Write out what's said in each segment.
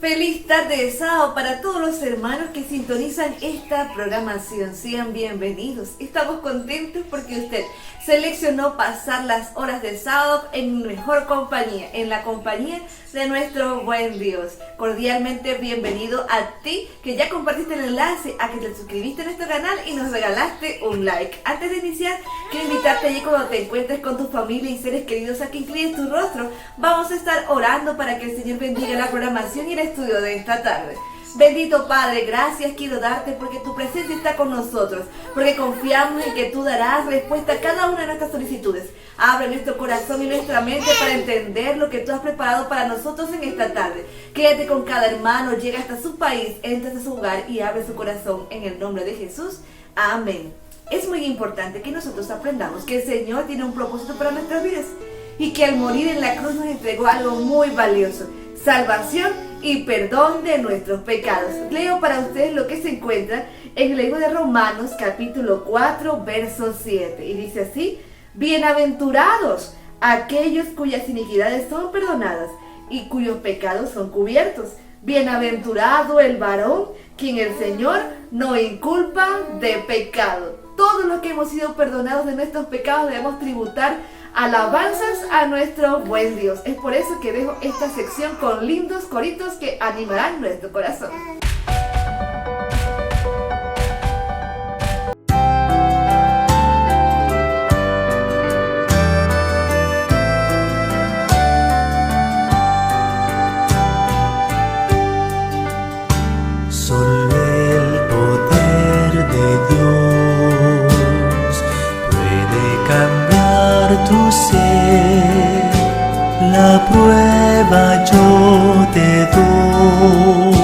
Feliz tarde de sábado para todos los hermanos que sintonizan esta programación. Sean bienvenidos. Estamos contentos porque usted seleccionó pasar las horas de sábado en mejor compañía, en la compañía de nuestro buen Dios. Cordialmente bienvenido a ti que ya compartiste el enlace, a que te suscribiste a nuestro canal y nos regalaste un like. Antes de iniciar, quiero invitarte allí cuando te encuentres con tu familia y seres queridos a que inclines tu rostro. Vamos a estar orando para que el Señor bendiga la programación y el estudio de esta tarde. Bendito Padre, gracias quiero darte porque tu presencia está con nosotros, porque confiamos en que tú darás respuesta a cada una de nuestras solicitudes. Abre nuestro corazón y nuestra mente para entender lo que tú has preparado para nosotros en esta tarde. Quédate con cada hermano, llega hasta su país, entra a su hogar y abre su corazón en el nombre de Jesús. Amén. Es muy importante que nosotros aprendamos que el Señor tiene un propósito para nuestras vidas y que al morir en la cruz nos entregó algo muy valioso: salvación y perdón de nuestros pecados. Leo para ustedes lo que se encuentra en el libro de Romanos capítulo 4 verso 7 y dice así: bienaventurados aquellos cuyas iniquidades son perdonadas y cuyos pecados son cubiertos. Bienaventurado el varón quien el Señor no inculpa de pecado. Todos los que hemos sido perdonados de nuestros pecados debemos tributar alabanzas a nuestro buen Dios. Es por eso que dejo esta sección con lindos coritos que animarán nuestro corazón. Solo el poder de Dios puede cambiar tu ser. La prueba yo te doy.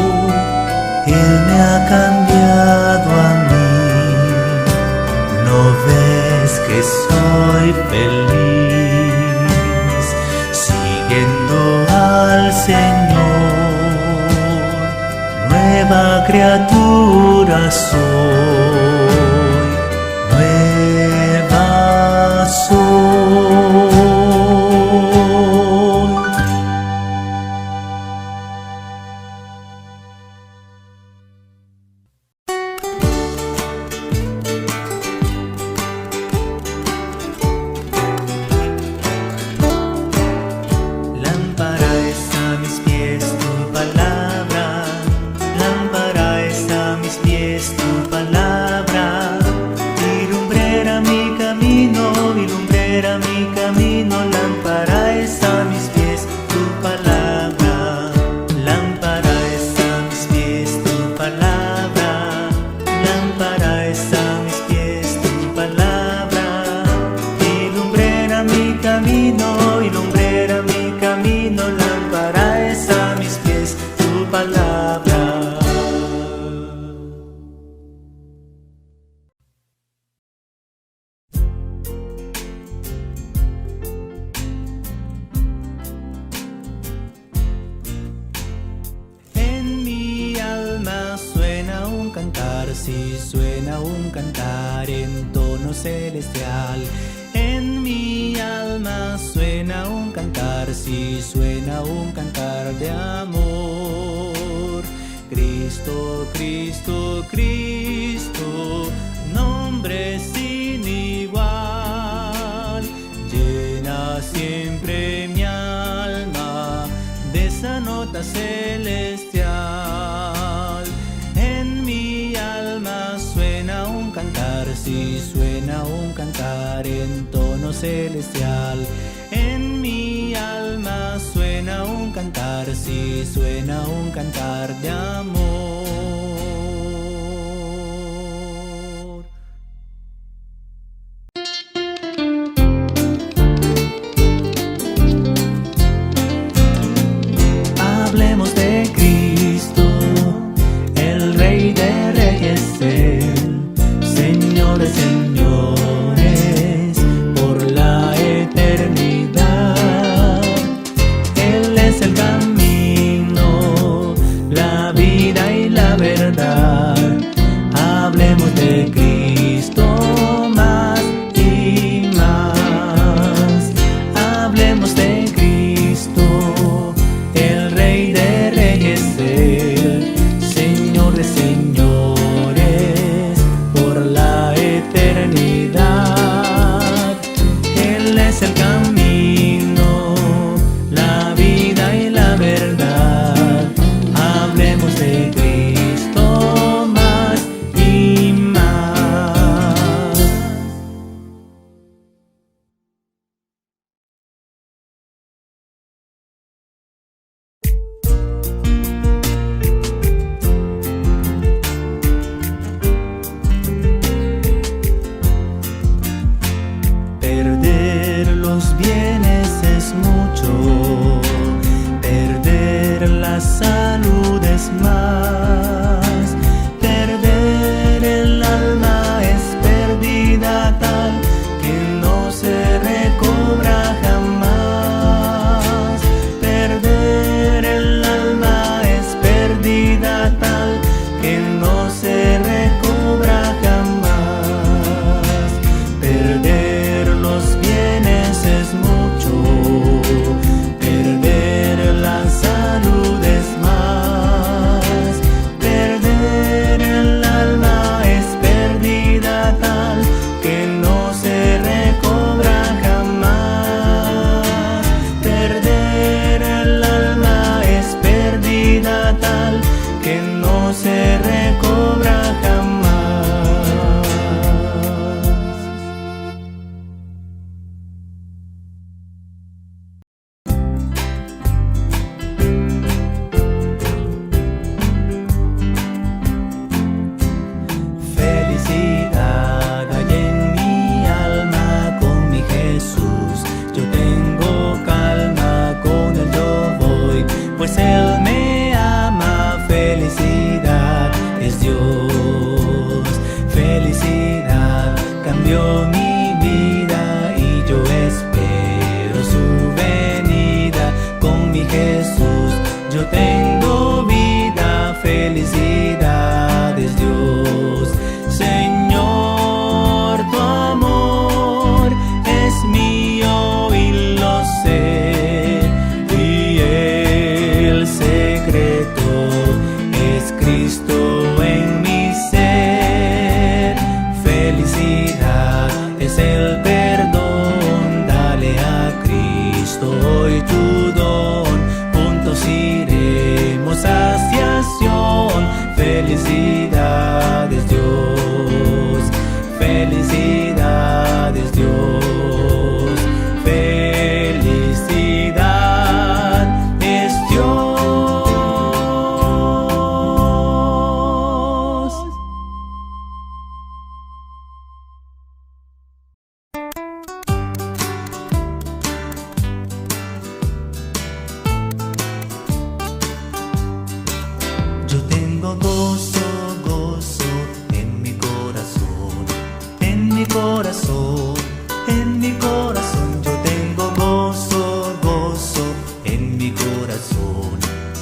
Él me ha cambiado a mí. ¿No ves que soy feliz siguiendo al Señor? Nueva criatura soy, nueva soy. Lámpara es a mis pies tu palabra. Lámpara es a mis pies tu palabra, y lumbrera mi camino, y lumbrera mi camino. Lámpara es a mis pies tu palabra, lámpara es a mis pies tu palabra, lámpara es a mis pies tu palabra, y lumbrera mi camino, y lumbrera mi camino. Lámpara es a mis pies tu palabra. En mi alma suena un cantar, sí suena un cantar en tono celestial. En mi alma suena un cantar, sí suena un cantar de amor. Cristo, Cristo, Cristo, nombre sin igual, llena siempre mi alma de esa nota celestial. En mi alma suena un cantar, sí suena un cantar en tono celestial. En mi alma suena un cantar, sí suena un cantar de amor. Hablemos de Cristo, el Rey de Reyes, el Señor de señores, por la eternidad. Él es el camino, la vida y la verdad. Hablemos de Cristo más y más. Hablemos de Cristo, el Rey de Reyes. salud es más. Perder el alma es pérdida tal que no se recobra jamás. Perder el alma es pérdida tal que no se recobra jamás. Perder los bienes es mucho, perder la salud es más. Perder el alma es pérdida tal que no se recobra jamás. Perder el alma es pérdida tal que no se recobra jamás. Felicidad hay en mi alma con mi Jesús. Yo tengo calma, con Él yo voy, pues Él me ama. Felicidad es Dios. Felicidad cambió mi vida y yo espero su venida. Con mi Jesús yo tengo vida. Felicidad es Dios. Señor, tu amor es mío y lo sé, y el secreto es Cristo en mi ser. Felicidad es el perdón, dale a Cristo hoy tu don. Juntos iremos hacia Sion. Felicidad es Dios. Felicidad es Dios. Felicidad es Dios. Yo tengo gozo, gozo en mi corazón, en mi corazón, en mi corazón. Yo tengo gozo, gozo en mi corazón.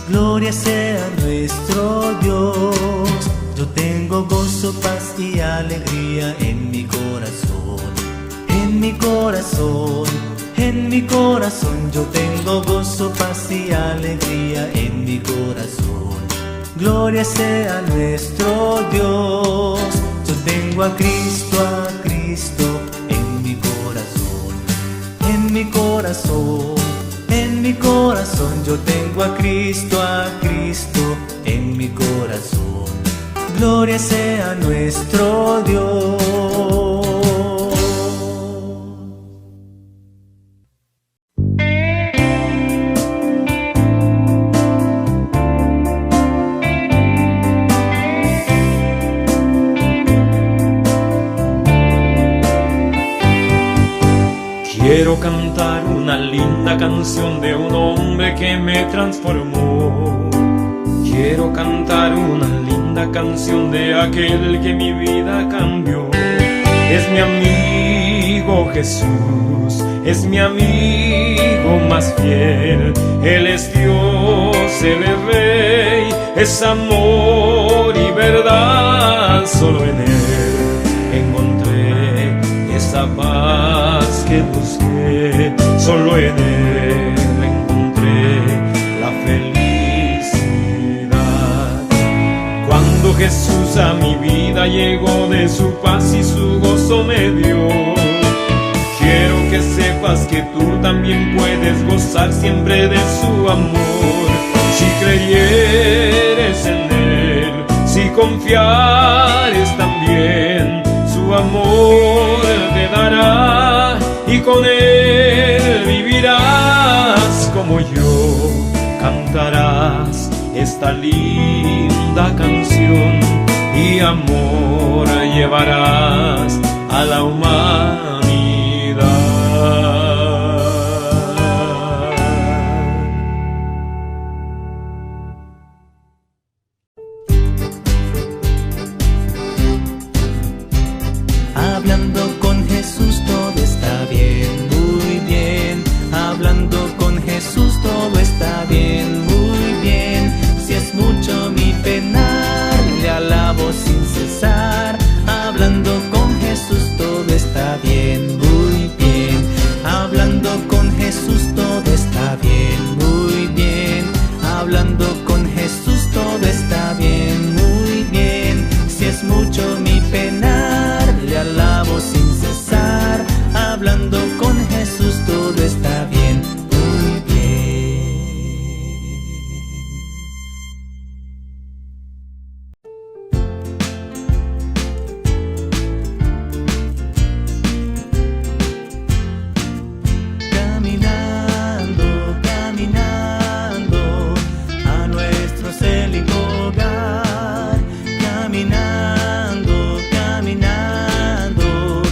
Gloria sea nuestro Dios. Yo tengo gozo, paz y alegría en mi corazón, en mi corazón, en mi corazón. Yo tengo gozo, paz y alegría en mi corazón. Gloria sea nuestro Dios. Yo tengo a Cristo en mi corazón, en mi corazón, en mi corazón. Yo tengo a Cristo en mi corazón. Gloria sea nuestro Dios. Quiero cantar una linda canción de un hombre que me transformó. Quiero cantar una linda canción de aquel que mi vida cambió. Es mi amigo Jesús, es mi amigo más fiel. Él es Dios, Él es Rey, es amor y verdad. Solo en Él encontré esa paz que busqué. Solo en Él encontré la felicidad. Cuando Jesús a mi vida llegó, de su paz y su gozo me dio. Quiero que sepas que tú también puedes gozar siempre de su amor. Si creyeres en Él, si confiares también, su amor te dará y con Él vivirás como yo. Cantarás esta linda canción y amor llevarás a la humanidad. Hablando con Jesús todo está bien, muy bien. Si es mucho mi penar, le alabo sin cesar. Hablando con Jesús todo está bien, muy bien. Caminando, caminando a nuestro célico hogar. Caminando, caminando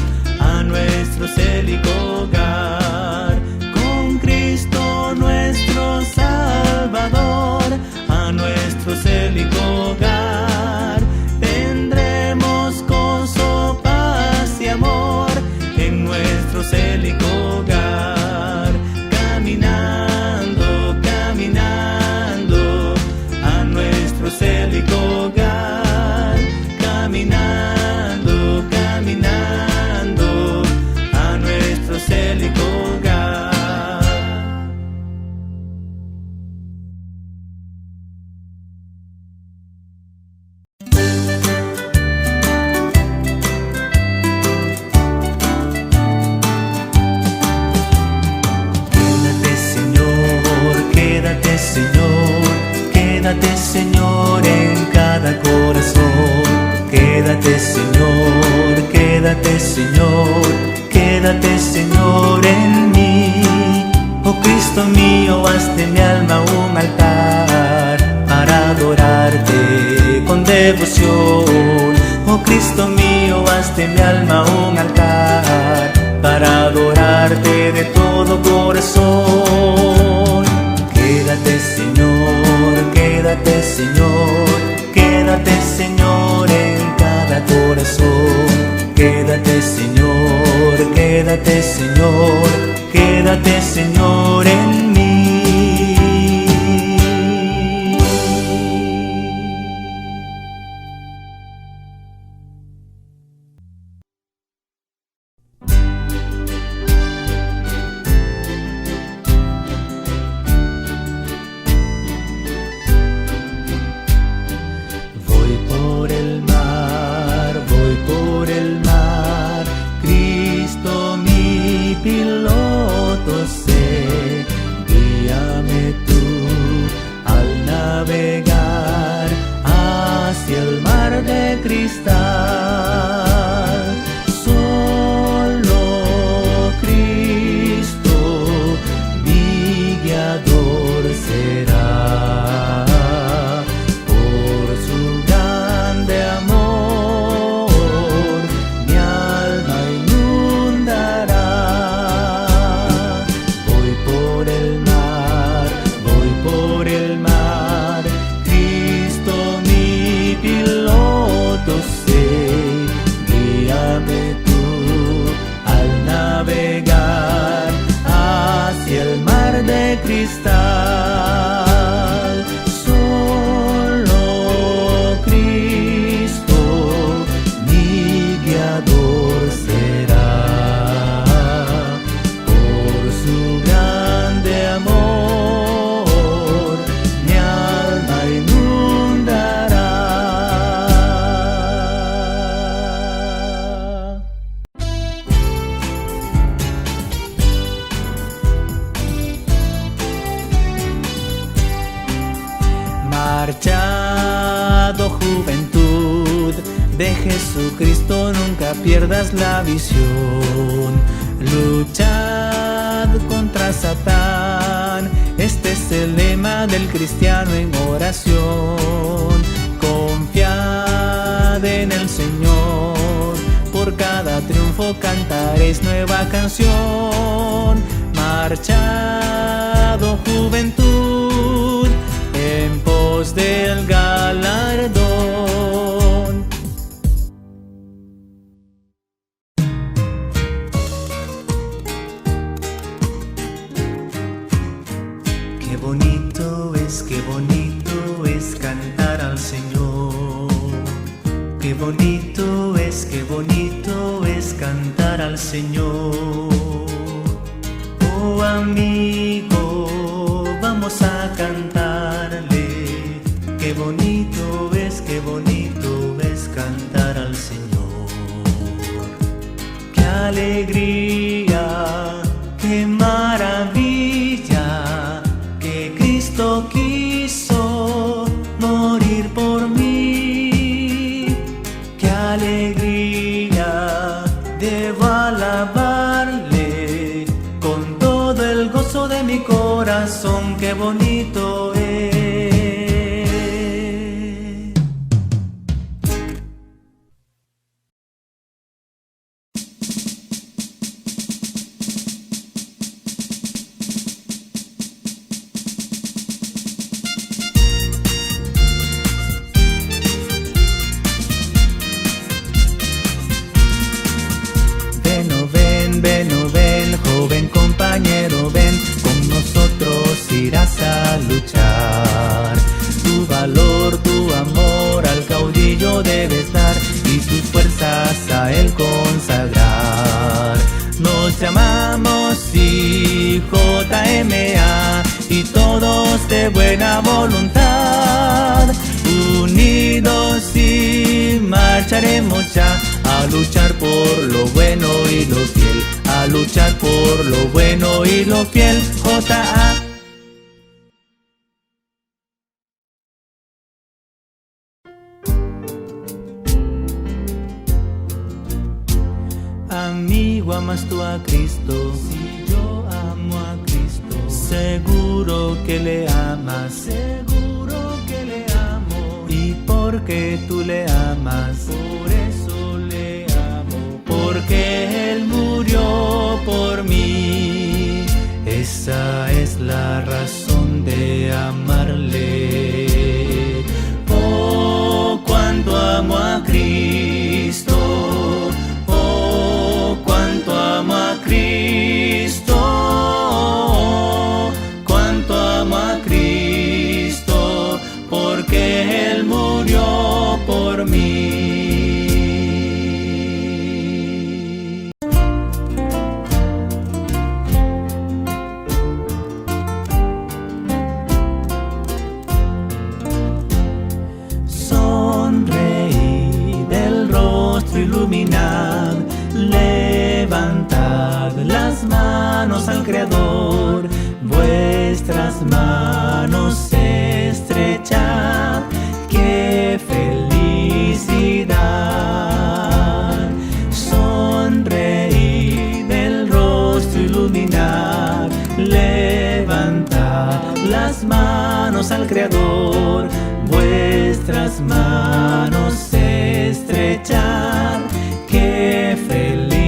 a nuestro célico hogar. Con Cristo nuestro Salvador, a nuestro célico hogar. Tendremos gozo, paz y amor en nuestro célico hogar. Caminando, caminando a nuestro célico hogar. Caminando, caminando a nuestro célico hogar. Quédate Señor, quédate Señor en cada corazón. Quédate Señor, quédate Señor, quédate Señor en mí. Oh Cristo mío, haz de mi alma un altar para adorarte con devoción. Oh Cristo mío, haz de mi alma un altar para adorarte de todo corazón. Quédate Señor, quédate Señor, quédate Señor en cada corazón. Quédate Señor, quédate Señor, quédate Señor en mí. cristal, solo Cristo mi guiador será. Por su grande amor mi alma inundará. Marchado juventud de Jesucristo, nunca pierdas la visión. Luchad contra Satán, este es el lema del cristiano en oración. Confiad en el Señor, por cada triunfo cantaréis nueva canción. Marchado juventud, en pos del galardón. Qué bonito es cantar al Señor. Qué bonito es cantar al Señor. Oh amigo, vamos a cantarle qué bonito es cantar al Señor. Qué alegría, qué maravilla, que Cristo quiso morir por mí. Qué alegría, debo alabarle con todo el gozo de mi corazón. Qué bonito es. Joven compañero, ven, con nosotros irás a luchar. Tu valor, tu amor al caudillo debes dar y tus fuerzas a él consagrar. Nos llamamos IJMA y todos de buena voluntad, unidos y marcharemos ya a luchar por lo bueno y lo fiel, a luchar por lo bueno y lo fiel. JA. Amigo, ¿amas tú a Cristo? Si yo amo a Cristo, seguro que le amas, seguro que le amo. Y porque tú le amas, por eso le amo, porque Él murió por mí. Esa es la razón de amarle. Oh, cuánto amo a Cristo. Oh, cuánto amo a Cristo. Cuánto amo a Cristo, porque Él murió por mí. Iluminad, levantad las manos al Creador, vuestras manos estrechad, qué felicidad. Sonreíd, el rostro iluminad, levantad las manos al Creador, vuestras manos estrechad, qué felicidad.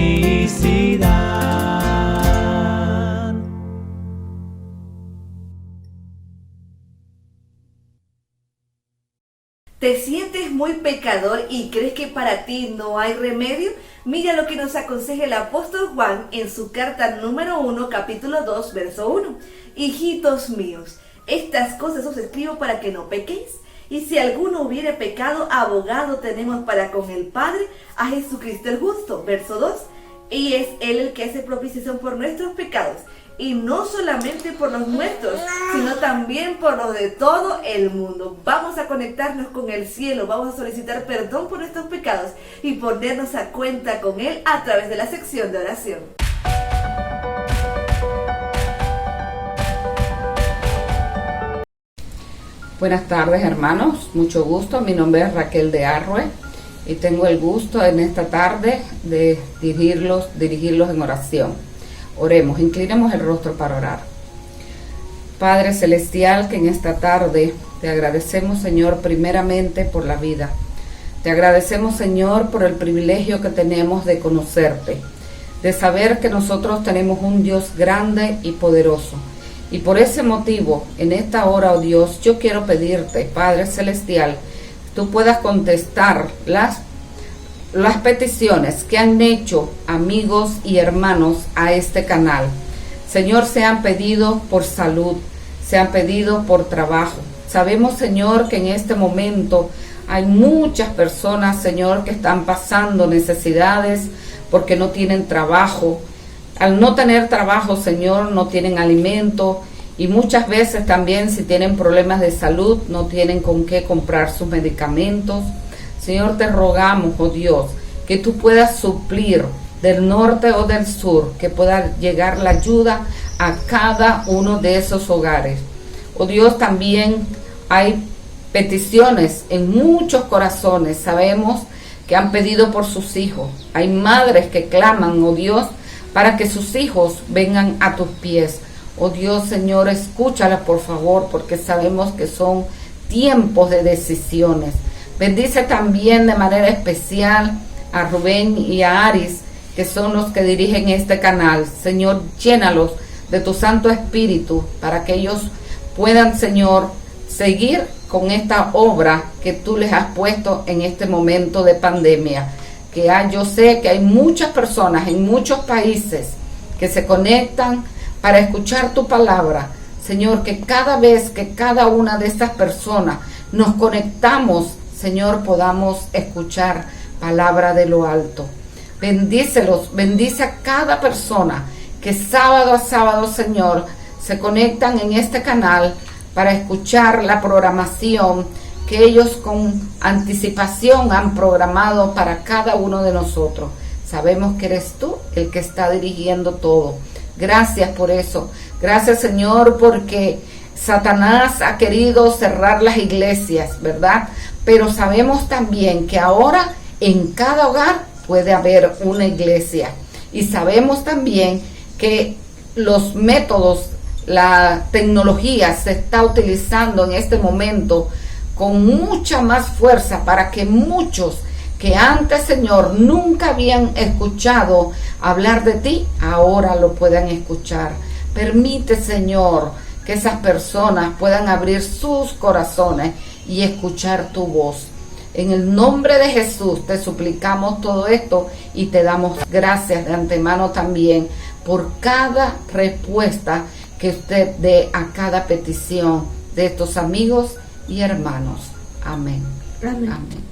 ¿Te sientes muy pecador y crees que para ti no hay remedio? Mira lo que nos aconseja el apóstol Juan en su carta número 1, capítulo 2, verso 1. Hijitos míos, estas cosas os escribo para que no pequéis. Y si alguno hubiere pecado, abogado tenemos para con el Padre, a Jesucristo el justo. Verso 2. Y es Él el que hace propiciación por nuestros pecados. Y no solamente por los nuestros, sino también por los de todo el mundo. Vamos a conectarnos con el cielo, vamos a solicitar perdón por nuestros pecados y ponernos a cuenta con Él a través de la sección de oración. Buenas tardes, hermanos, mucho gusto. Mi nombre es Raquel de Arrue y tengo el gusto en esta tarde de dirigirlos en oración. Oremos, inclinemos el rostro para orar. Padre Celestial, que en esta tarde te agradecemos, Señor, primeramente por la vida. Te agradecemos, Señor, por el privilegio que tenemos de conocerte, de saber que nosotros tenemos un Dios grande y poderoso. Y por ese motivo, en esta hora, oh Dios, yo quiero pedirte, Padre Celestial, tú puedas contestar las peticiones que han hecho amigos y hermanos a este canal. Señor, se han pedido por salud, se han pedido por trabajo. Sabemos, Señor, que en este momento hay muchas personas, Señor, que están pasando necesidades porque no tienen trabajo. Al no tener trabajo, Señor, no tienen alimento y muchas veces también si tienen problemas de salud no tienen con qué comprar sus medicamentos. Señor, te rogamos, oh Dios, que tú puedas suplir del norte o del sur, que pueda llegar la ayuda a cada uno de esos hogares. Oh Dios, también hay peticiones en muchos corazones. Sabemos que han pedido por sus hijos. Hay madres que claman, oh Dios, para que sus hijos vengan a tus pies. Oh Dios, Señor, escúchalas por favor, porque sabemos que son tiempos de decisiones. Bendice también de manera especial a Rubén y a Aris, que son los que dirigen este canal. Señor, llénalos de tu Santo Espíritu para que ellos puedan, Señor, seguir con esta obra que tú les has puesto en este momento de pandemia. Yo sé que hay muchas personas en muchos países que se conectan para escuchar tu palabra. Señor, que cada vez que cada una de estas personas nos conectamos, Señor, podamos escuchar palabra de lo alto. Bendícelos, bendice a cada persona que sábado a sábado, Señor, se conectan en este canal para escuchar la programación que ellos con anticipación han programado para cada uno de nosotros. Sabemos que eres tú el que está dirigiendo todo. Gracias por eso. Gracias, Señor, porque Satanás ha querido cerrar las iglesias, ¿verdad? Pero sabemos también que ahora en cada hogar puede haber una iglesia. Y sabemos también que los métodos, la tecnología se está utilizando en este momento con mucha más fuerza para que muchos que antes, Señor, nunca habían escuchado hablar de ti, ahora lo puedan escuchar. Permite, Señor, que esas personas puedan abrir sus corazones y escuchar tu voz. En el nombre de Jesús te suplicamos todo esto y te damos gracias de antemano también por cada respuesta que usted dé a cada petición de estos amigos y hermanos. Amén. Amén. Amén.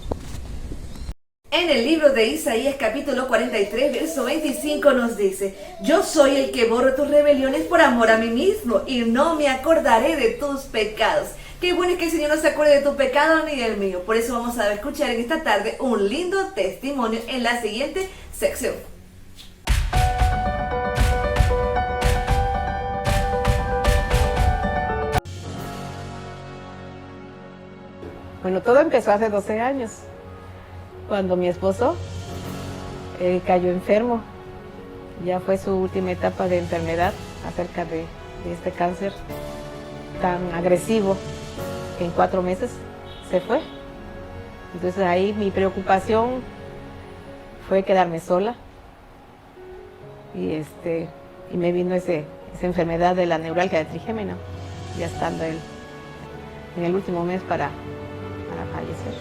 En el libro de Isaías capítulo 43, verso 25 nos dice: yo soy el que borro tus rebeliones por amor a mí mismo y no me acordaré de tus pecados. Qué bueno es que el Señor no se acuerde de tu pecado ni del mío. Por eso vamos a escuchar en esta tarde un lindo testimonio en la siguiente sección. Bueno, todo empezó hace 12 años, cuando mi esposo cayó enfermo. Ya fue su última etapa de enfermedad acerca de este cáncer tan agresivo que en 4 meses se fue. Entonces ahí mi preocupación fue quedarme sola y me vino esa enfermedad de la neuralgia de trigémino, ya estando él en el último mes para fallecer.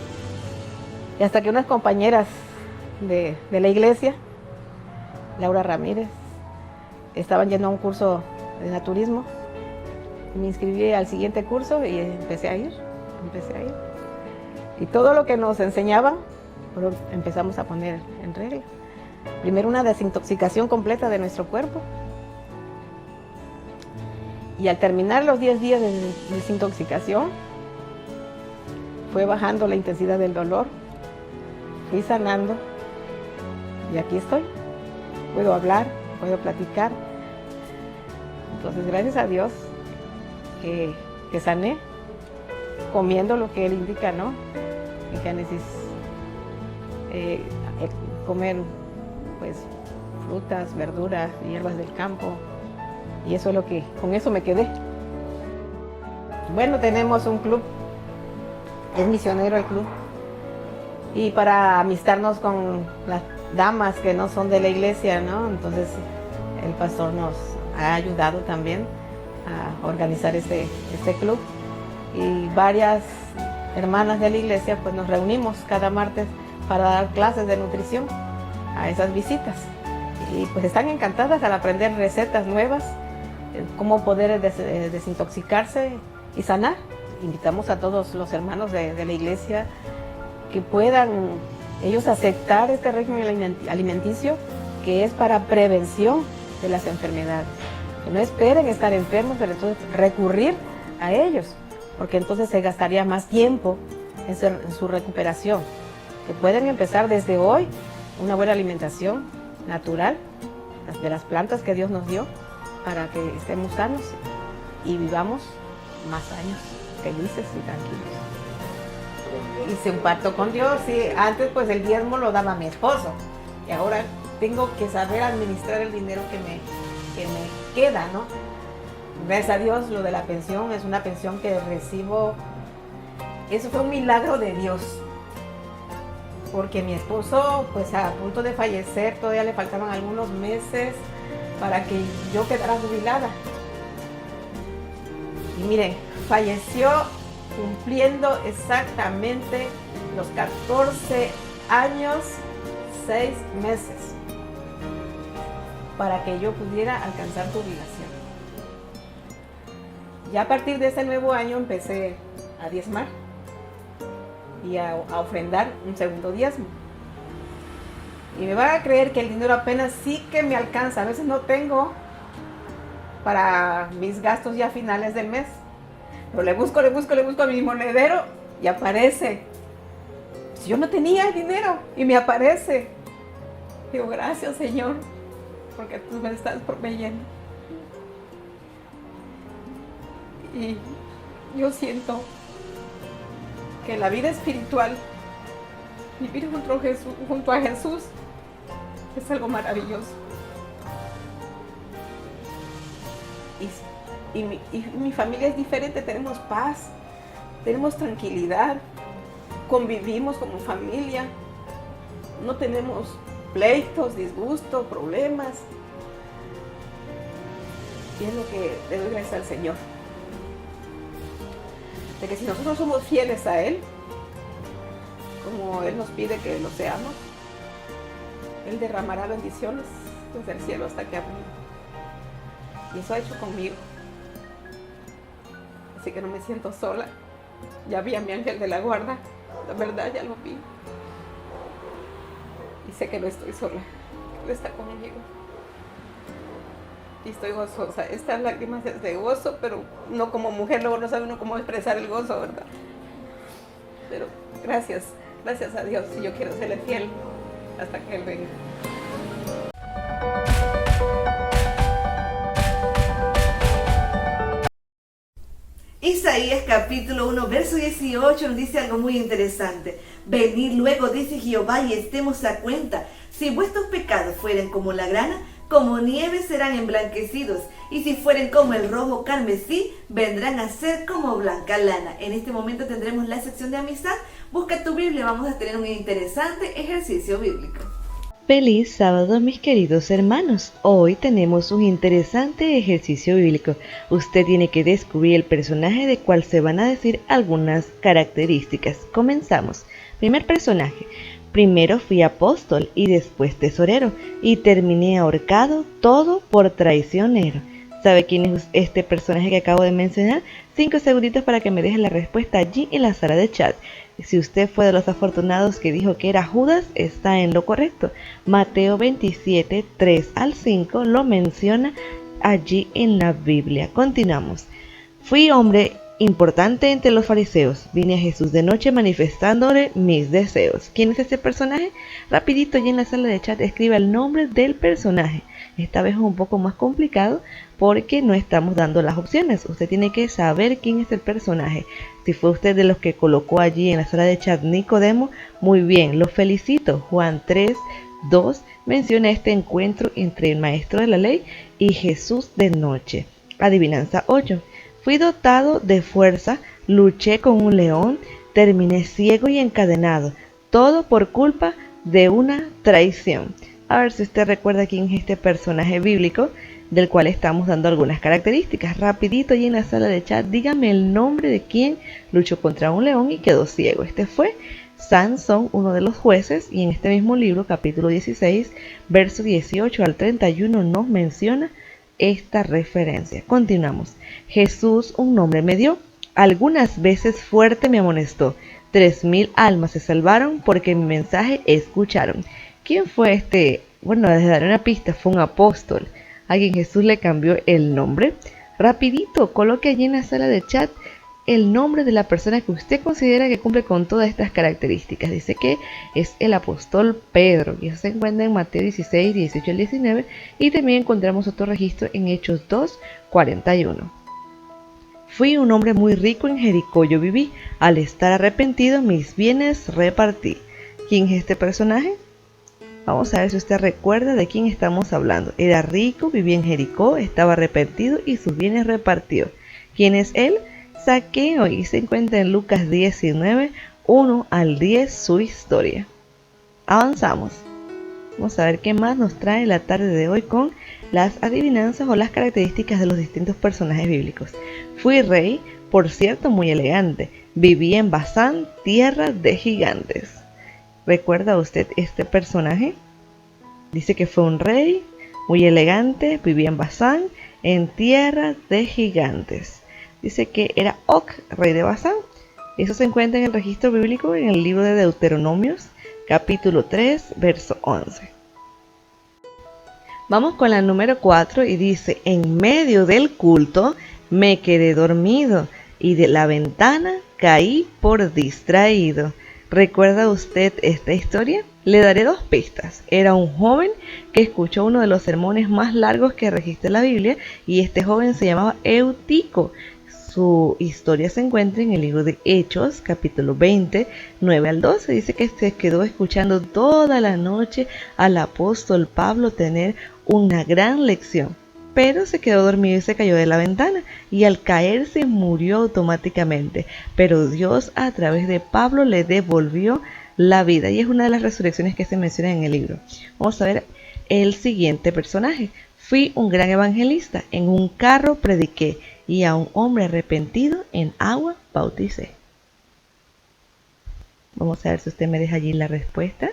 Y hasta que unas compañeras de la iglesia, Laura Ramírez, estaban yendo a un curso de naturismo. Me inscribí al siguiente curso y empecé a ir. Y todo lo que nos enseñaban, empezamos a poner en regla. Primero una desintoxicación completa de nuestro cuerpo. Y al terminar los 10 días de desintoxicación, fue bajando la intensidad del dolor, fui sanando y aquí estoy. Puedo hablar, puedo platicar. Entonces, gracias a Dios que sané comiendo lo que Él indica, ¿no? En Génesis, comer pues frutas, verduras, hierbas del campo, y eso es lo que, con eso me quedé. Bueno, tenemos un club, es misionero el club, y para amistarnos con las damas que no son de la iglesia, ¿no? Entonces el pastor nos ha ayudado también a organizar este club, y varias hermanas de la iglesia pues nos reunimos cada martes para dar clases de nutrición a esas visitas, y pues están encantadas al aprender recetas nuevas, cómo poder desintoxicarse y sanar. Invitamos a todos los hermanos de la iglesia que puedan ellos aceptar este régimen alimenticio que es para prevención de las enfermedades. Que no esperen estar enfermos, pero entonces recurrir a ellos, porque entonces se gastaría más tiempo en su recuperación. Que pueden empezar desde hoy una buena alimentación natural de las plantas que Dios nos dio para que estemos sanos y vivamos más años felices y tranquilos. Hice un pacto con Dios, sí. Antes pues el diezmo lo daba mi esposo y ahora tengo que saber administrar el dinero que me queda, ¿no? Gracias a Dios lo de la pensión es una pensión que recibo. Eso fue un milagro de Dios, porque mi esposo pues a punto de fallecer, todavía le faltaban algunos meses para que yo quedara jubilada. Y miren, falleció cumpliendo exactamente los 14 años, 6 meses, para que yo pudiera alcanzar jubilación. Ya a partir de ese nuevo año empecé a diezmar y a ofrendar un segundo diezmo. Y me van a creer que el dinero apenas sí que me alcanza. A veces no tengo para mis gastos ya finales del mes. Pero le busco a mi monedero y aparece. Yo no tenía dinero y me aparece. Digo, gracias Señor, porque tú me estás proveyendo. Y yo siento que la vida espiritual, vivir junto a Jesús, es algo maravilloso. Y mi familia es diferente, tenemos paz, tenemos tranquilidad, convivimos como familia, no tenemos pleitos, disgustos, problemas. Y es lo que le doy gracias al Señor. De que si nosotros somos fieles a Él, como Él nos pide que lo seamos, Él derramará bendiciones desde el cielo hasta que arriba. Y eso ha hecho conmigo. Así que no me siento sola. Ya vi a mi ángel de la guarda. La verdad, ya lo vi. Y sé que no estoy sola. Él está conmigo. Y estoy gozosa. Estas lágrimas es de gozo, pero no como mujer, luego no sabe uno cómo expresar el gozo, ¿verdad? Pero gracias a Dios. Y yo quiero serle fiel hasta que Él venga. Isaías capítulo 1, verso 18 nos dice algo muy interesante. Venid luego, dice Jehová, y estemos a cuenta. Si vuestros pecados fueren como la grana, como nieve serán emblanquecidos, y si fueren como el rojo carmesí, vendrán a ser como blanca lana. En este momento tendremos la sección de amistad. Busca tu Biblia, vamos a tener un interesante ejercicio bíblico. Feliz sábado, mis queridos hermanos. Hoy tenemos un interesante ejercicio bíblico. Usted tiene que descubrir el personaje de cual se van a decir algunas características. Comenzamos. Primer personaje. Primero fui apóstol y después tesorero, y terminé ahorcado, todo por traicionero. ¿Sabe quién es este personaje que acabo de mencionar? 5 segunditos para que me deje la respuesta allí en la sala de chat. Si usted fue de los afortunados que dijo que era Judas, está en lo correcto. Mateo 27, 3 al 5 lo menciona allí en la Biblia. Continuamos. Fui hombre importante entre los fariseos. Vine a Jesús de noche manifestándole mis deseos. ¿Quién es ese personaje? Rapidito allí en la sala de chat escriba el nombre del personaje. Esta vez es un poco más complicado porque no estamos dando las opciones. Usted tiene que saber quién es el personaje. Si fue usted de los que colocó allí en la sala de chat Nicodemo, muy bien, lo felicito. Juan 3, 2 menciona este encuentro entre el maestro de la ley y Jesús de noche. Adivinanza 8. Fui dotado de fuerza, luché con un león, terminé ciego y encadenado. Todo por culpa de una traición. A ver si usted recuerda quién es este personaje bíblico del cual estamos dando algunas características. Rapidito allí en la sala de chat, dígame el nombre de quien luchó contra un león y quedó ciego. Este fue Sansón, uno de los jueces, y en este mismo libro, capítulo 16, verso 18 al 31, nos menciona esta referencia. Continuamos. Jesús un nombre me dio, algunas veces fuerte me amonestó. 3,000 almas se salvaron porque mi mensaje escucharon. ¿Quién fue este? Bueno, les daré una pista, fue un apóstol. a quien Jesús le cambió el nombre? Rapidito, coloque allí en la sala de chat el nombre de la persona que usted considera que cumple con todas estas características. Dice que es el apóstol Pedro, y eso se encuentra en Mateo 16, 18 al 19, y también encontramos otro registro en Hechos 2, 41. Fui un hombre muy rico en Jericó, yo viví, al estar arrepentido mis bienes repartí. ¿Quién es este personaje? Vamos a ver si usted recuerda de quién estamos hablando. Era rico, vivía en Jericó, estaba arrepentido y sus bienes repartió. ¿Quién es él? Zaqueo, y se encuentra en Lucas 19, 1 al 10 su historia. Avanzamos. Vamos a ver qué más nos trae la tarde de hoy con las adivinanzas o las características de los distintos personajes bíblicos. Fui rey, por cierto muy elegante, viví en Basán, tierra de gigantes. ¿Recuerda usted este personaje? Dice que fue un rey muy elegante, vivía en Basán, en tierra de gigantes. Dice que era Og, rey de Basán. Eso se encuentra en el registro bíblico en el libro de Deuteronomios, capítulo 3, verso 11. Vamos con la número 4 y dice: en medio del culto me quedé dormido y de la ventana caí por distraído. ¿Recuerda usted esta historia? Le daré 2 pistas. Era un joven que escuchó uno de los sermones más largos que registra la Biblia, y este joven se llamaba Eutico. Su historia se encuentra en el libro de Hechos, capítulo 20, 9 al 12. Dice que se quedó escuchando toda la noche al apóstol Pablo tener una gran lección, pero se quedó dormido y se cayó de la ventana, y al caerse murió automáticamente. Pero Dios, a través de Pablo, le devolvió la vida, y es una de las resurrecciones que se menciona en el libro. Vamos a ver el siguiente personaje. Fui un gran evangelista, en un carro prediqué, y a un hombre arrepentido en agua bauticé. Vamos a ver si usted me deja allí la respuesta.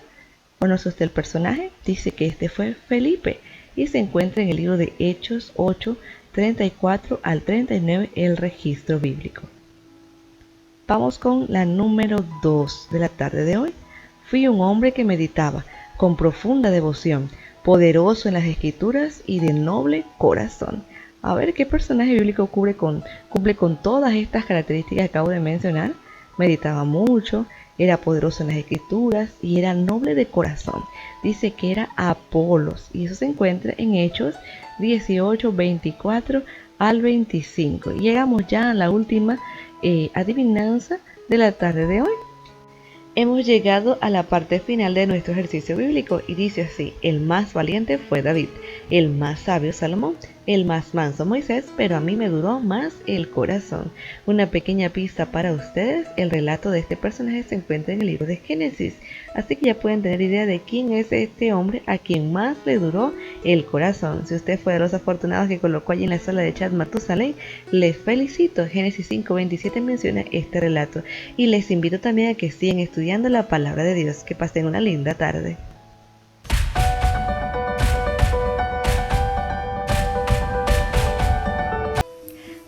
¿Conoce usted el personaje? Dice que este fue Felipe, y se encuentra en el libro de Hechos 8, 34 al 39 el registro bíblico. Vamos con la número 2 de la tarde de hoy. Fui un hombre que meditaba con profunda devoción, poderoso en las escrituras y de noble corazón. A ver qué personaje bíblico cumple con todas estas características que acabo de mencionar. Meditaba mucho, era poderoso en las escrituras y era noble de corazón. Dice que era Apolos, y eso se encuentra en Hechos 18, 24 al 25. Llegamos ya a la última adivinanza de la tarde de hoy. Hemos llegado a la parte final de nuestro ejercicio bíblico, y dice así: el más valiente fue David, el más sabio Salomón, el más manso Moisés, pero a mí me duró más el corazón. Una pequeña pista para ustedes: el relato de este personaje se encuentra en el libro de Génesis, así que ya pueden tener idea de quién es este hombre a quien más le duró el corazón. Si usted fue de los afortunados que colocó allí en la sala de chat Matusalén, les felicito. Génesis 5:27 menciona este relato, y les invito también a que sigan estudiando la palabra de Dios. Que pasen una linda tarde.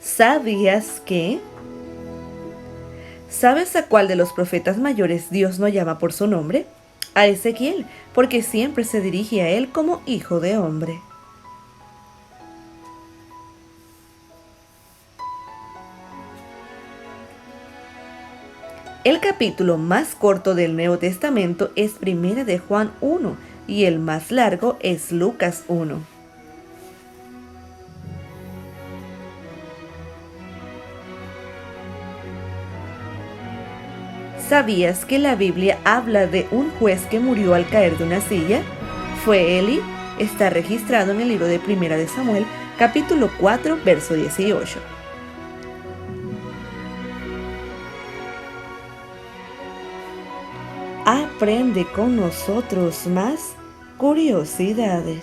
¿Sabías que? ¿Sabes a cuál de los profetas mayores Dios no llama por su nombre? A Ezequiel, porque siempre se dirige a él como hijo de hombre. El capítulo más corto del Nuevo Testamento es Primera de Juan 1 y el más largo es Lucas 1. ¿Sabías que la Biblia habla de un juez que murió al caer de una silla? Fue Eli. Está registrado en el libro de Primera de Samuel, capítulo 4, verso 18. Aprende con nosotros más curiosidades.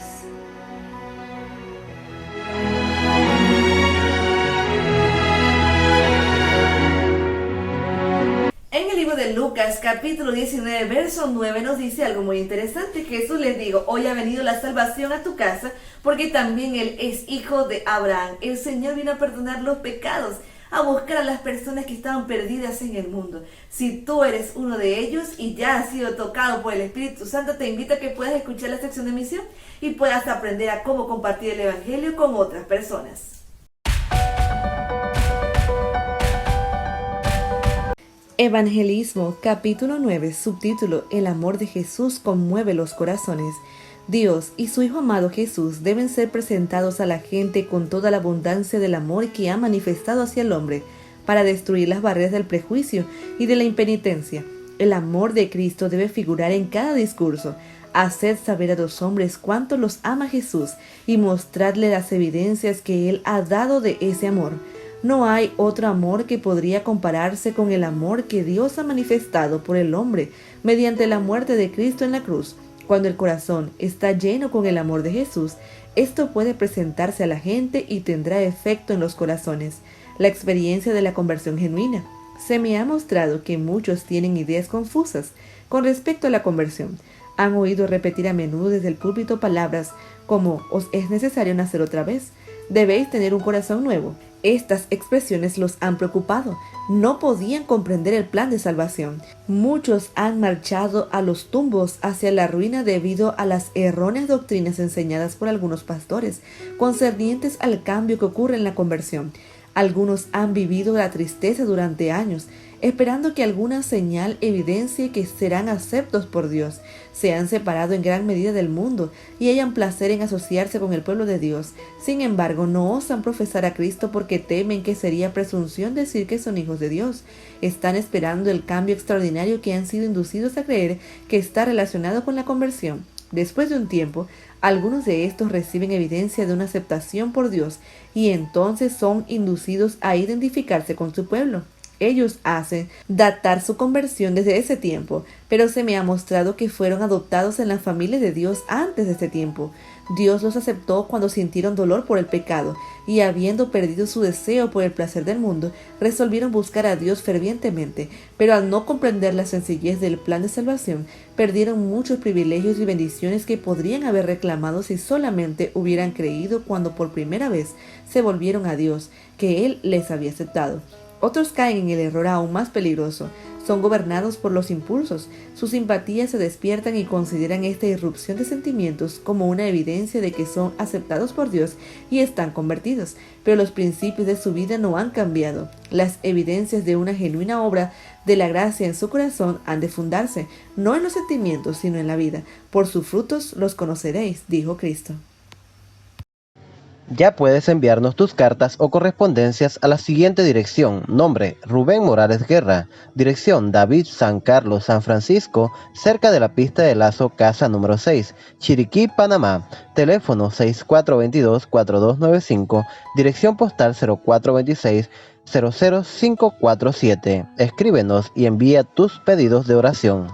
En el libro de Lucas, capítulo 19, verso 9, nos dice algo muy interesante. Jesús les dijo: hoy ha venido la salvación a tu casa, porque también él es hijo de Abraham. El Señor vino a perdonar los pecados a buscar a las personas que estaban perdidas en el mundo. Si tú eres uno de ellos y ya has sido tocado por el Espíritu Santo, te invito a que puedas escuchar la sección de misión y puedas aprender a cómo compartir el Evangelio con otras personas. Evangelismo, capítulo 9, subtítulo: El amor de Jesús conmueve los corazones. Dios y su Hijo amado Jesús deben ser presentados a la gente con toda la abundancia del amor que ha manifestado hacia el hombre, para destruir las barreras del prejuicio y de la impenitencia. El amor de Cristo debe figurar en cada discurso. Hacer saber a los hombres cuánto los ama Jesús y mostrarle las evidencias que Él ha dado de ese amor. No hay otro amor que podría compararse con el amor que Dios ha manifestado por el hombre mediante la muerte de Cristo en la cruz. Cuando el corazón está lleno con el amor de Jesús, esto puede presentarse a la gente y tendrá efecto en los corazones. La experiencia de la conversión genuina. Se me ha mostrado que muchos tienen ideas confusas con respecto a la conversión. Han oído repetir a menudo desde el púlpito palabras como: os es necesario nacer otra vez, debéis tener un corazón nuevo. Estas expresiones los han preocupado. No podían comprender el plan de salvación. Muchos han marchado a los tumbos hacia la ruina debido a las erróneas doctrinas enseñadas por algunos pastores concernientes al cambio que ocurre en la conversión. Algunos han vivido la tristeza durante años, esperando que alguna señal evidencie que serán aceptos por Dios. Se han separado en gran medida del mundo y hallan placer en asociarse con el pueblo de Dios. Sin embargo, no osan profesar a Cristo porque temen que sería presunción decir que son hijos de Dios. Están esperando el cambio extraordinario que han sido inducidos a creer que está relacionado con la conversión. Después de un tiempo, algunos de estos reciben evidencia de una aceptación por Dios y entonces son inducidos a identificarse con su pueblo. Ellos hacen datar su conversión desde ese tiempo, pero se me ha mostrado que fueron adoptados en la familia de Dios antes de ese tiempo. Dios los aceptó cuando sintieron dolor por el pecado y, habiendo perdido su deseo por el placer del mundo, resolvieron buscar a Dios fervientemente, pero al no comprender la sencillez del plan de salvación, perdieron muchos privilegios y bendiciones que podrían haber reclamado si solamente hubieran creído cuando por primera vez se volvieron a Dios, que Él les había aceptado. Otros caen en el error aún más peligroso. Son gobernados por los impulsos. Sus simpatías se despiertan y consideran esta irrupción de sentimientos como una evidencia de que son aceptados por Dios y están convertidos. Pero los principios de su vida no han cambiado. Las evidencias de una genuina obra de la gracia en su corazón han de fundarse, no en los sentimientos, sino en la vida. Por sus frutos los conoceréis, dijo Cristo. Ya puedes enviarnos tus cartas o correspondencias a la siguiente dirección. Nombre: Rubén Morales Guerra. Dirección: David San Carlos, San Francisco, cerca de la pista de Lazo, casa número 6, Chiriquí, Panamá. Teléfono 6422-4295. Dirección postal 0426-00547. Escríbenos y envía tus pedidos de oración.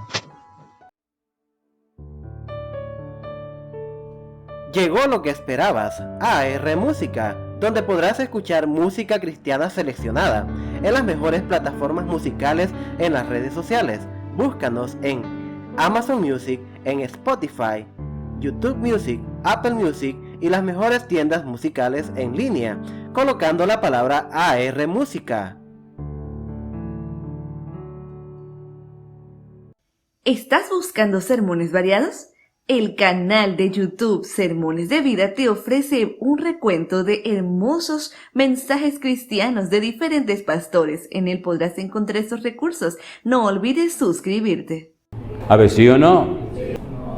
Llegó lo que esperabas, AR Música, donde podrás escuchar música cristiana seleccionada en las mejores plataformas musicales en las redes sociales. Búscanos en Amazon Music, en Spotify, YouTube Music, Apple Music y las mejores tiendas musicales en línea, colocando la palabra AR Música. ¿Estás buscando sermones variados? El canal de YouTube Sermones de Vida te ofrece un recuento de hermosos mensajes cristianos de diferentes pastores. En él podrás encontrar esos recursos. No olvides suscribirte. A ver, ¿sí o no?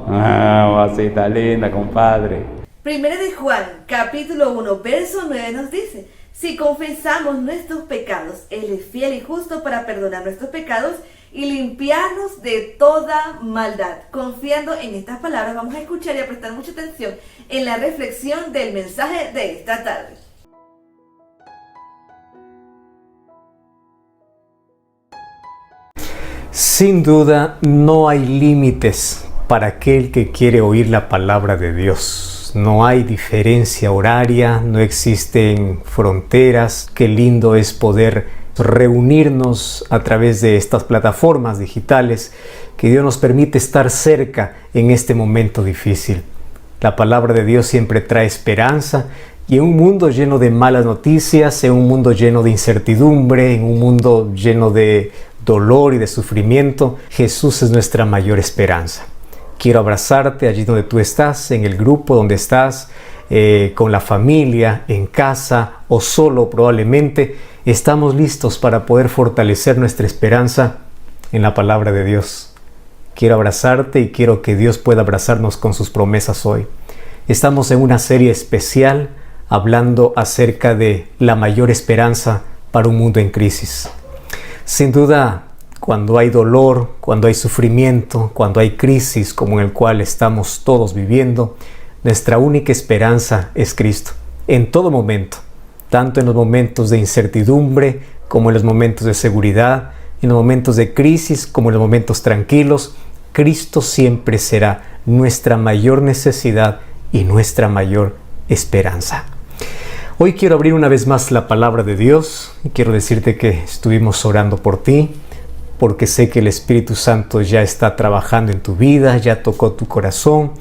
Ah, vasita linda, compadre. Primera de Juan, capítulo 1, verso 9 nos dice: si confesamos nuestros pecados, Él es fiel y justo para perdonar nuestros pecados y limpiarnos de toda maldad. Confiando en estas palabras, vamos a escuchar y a prestar mucha atención en la reflexión del mensaje de esta tarde. Sin duda, no hay límites para aquel que quiere oír la palabra de Dios. No hay diferencia horaria, no existen fronteras. Qué lindo es poder reunirnos a través de estas plataformas digitales que Dios nos permite estar cerca en este momento difícil. La palabra de Dios siempre trae esperanza Y en un mundo lleno de malas noticias, en un mundo lleno de incertidumbre, en un mundo lleno de dolor y de sufrimiento, Jesús es nuestra mayor esperanza. Quiero abrazarte allí donde tú estás, en el grupo donde estás, con la familia, en casa o solo probablemente. Estamos listos para poder fortalecer nuestra esperanza en la palabra de Dios. Quiero abrazarte y quiero que Dios pueda abrazarnos con sus promesas hoy. Estamos en una serie especial hablando acerca de la mayor esperanza para un mundo en crisis. Sin duda, cuando hay dolor, cuando hay sufrimiento, cuando hay crisis como en el cual estamos todos viviendo, nuestra única esperanza es Cristo. En todo momento, tanto en los momentos de incertidumbre como en los momentos de seguridad, en los momentos de crisis como en los momentos tranquilos, Cristo siempre será nuestra mayor necesidad y nuestra mayor esperanza. Hoy quiero abrir una vez más la palabra de Dios y quiero decirte que estuvimos orando por ti, porque sé que el Espíritu Santo ya está trabajando en tu vida, ya tocó tu corazón.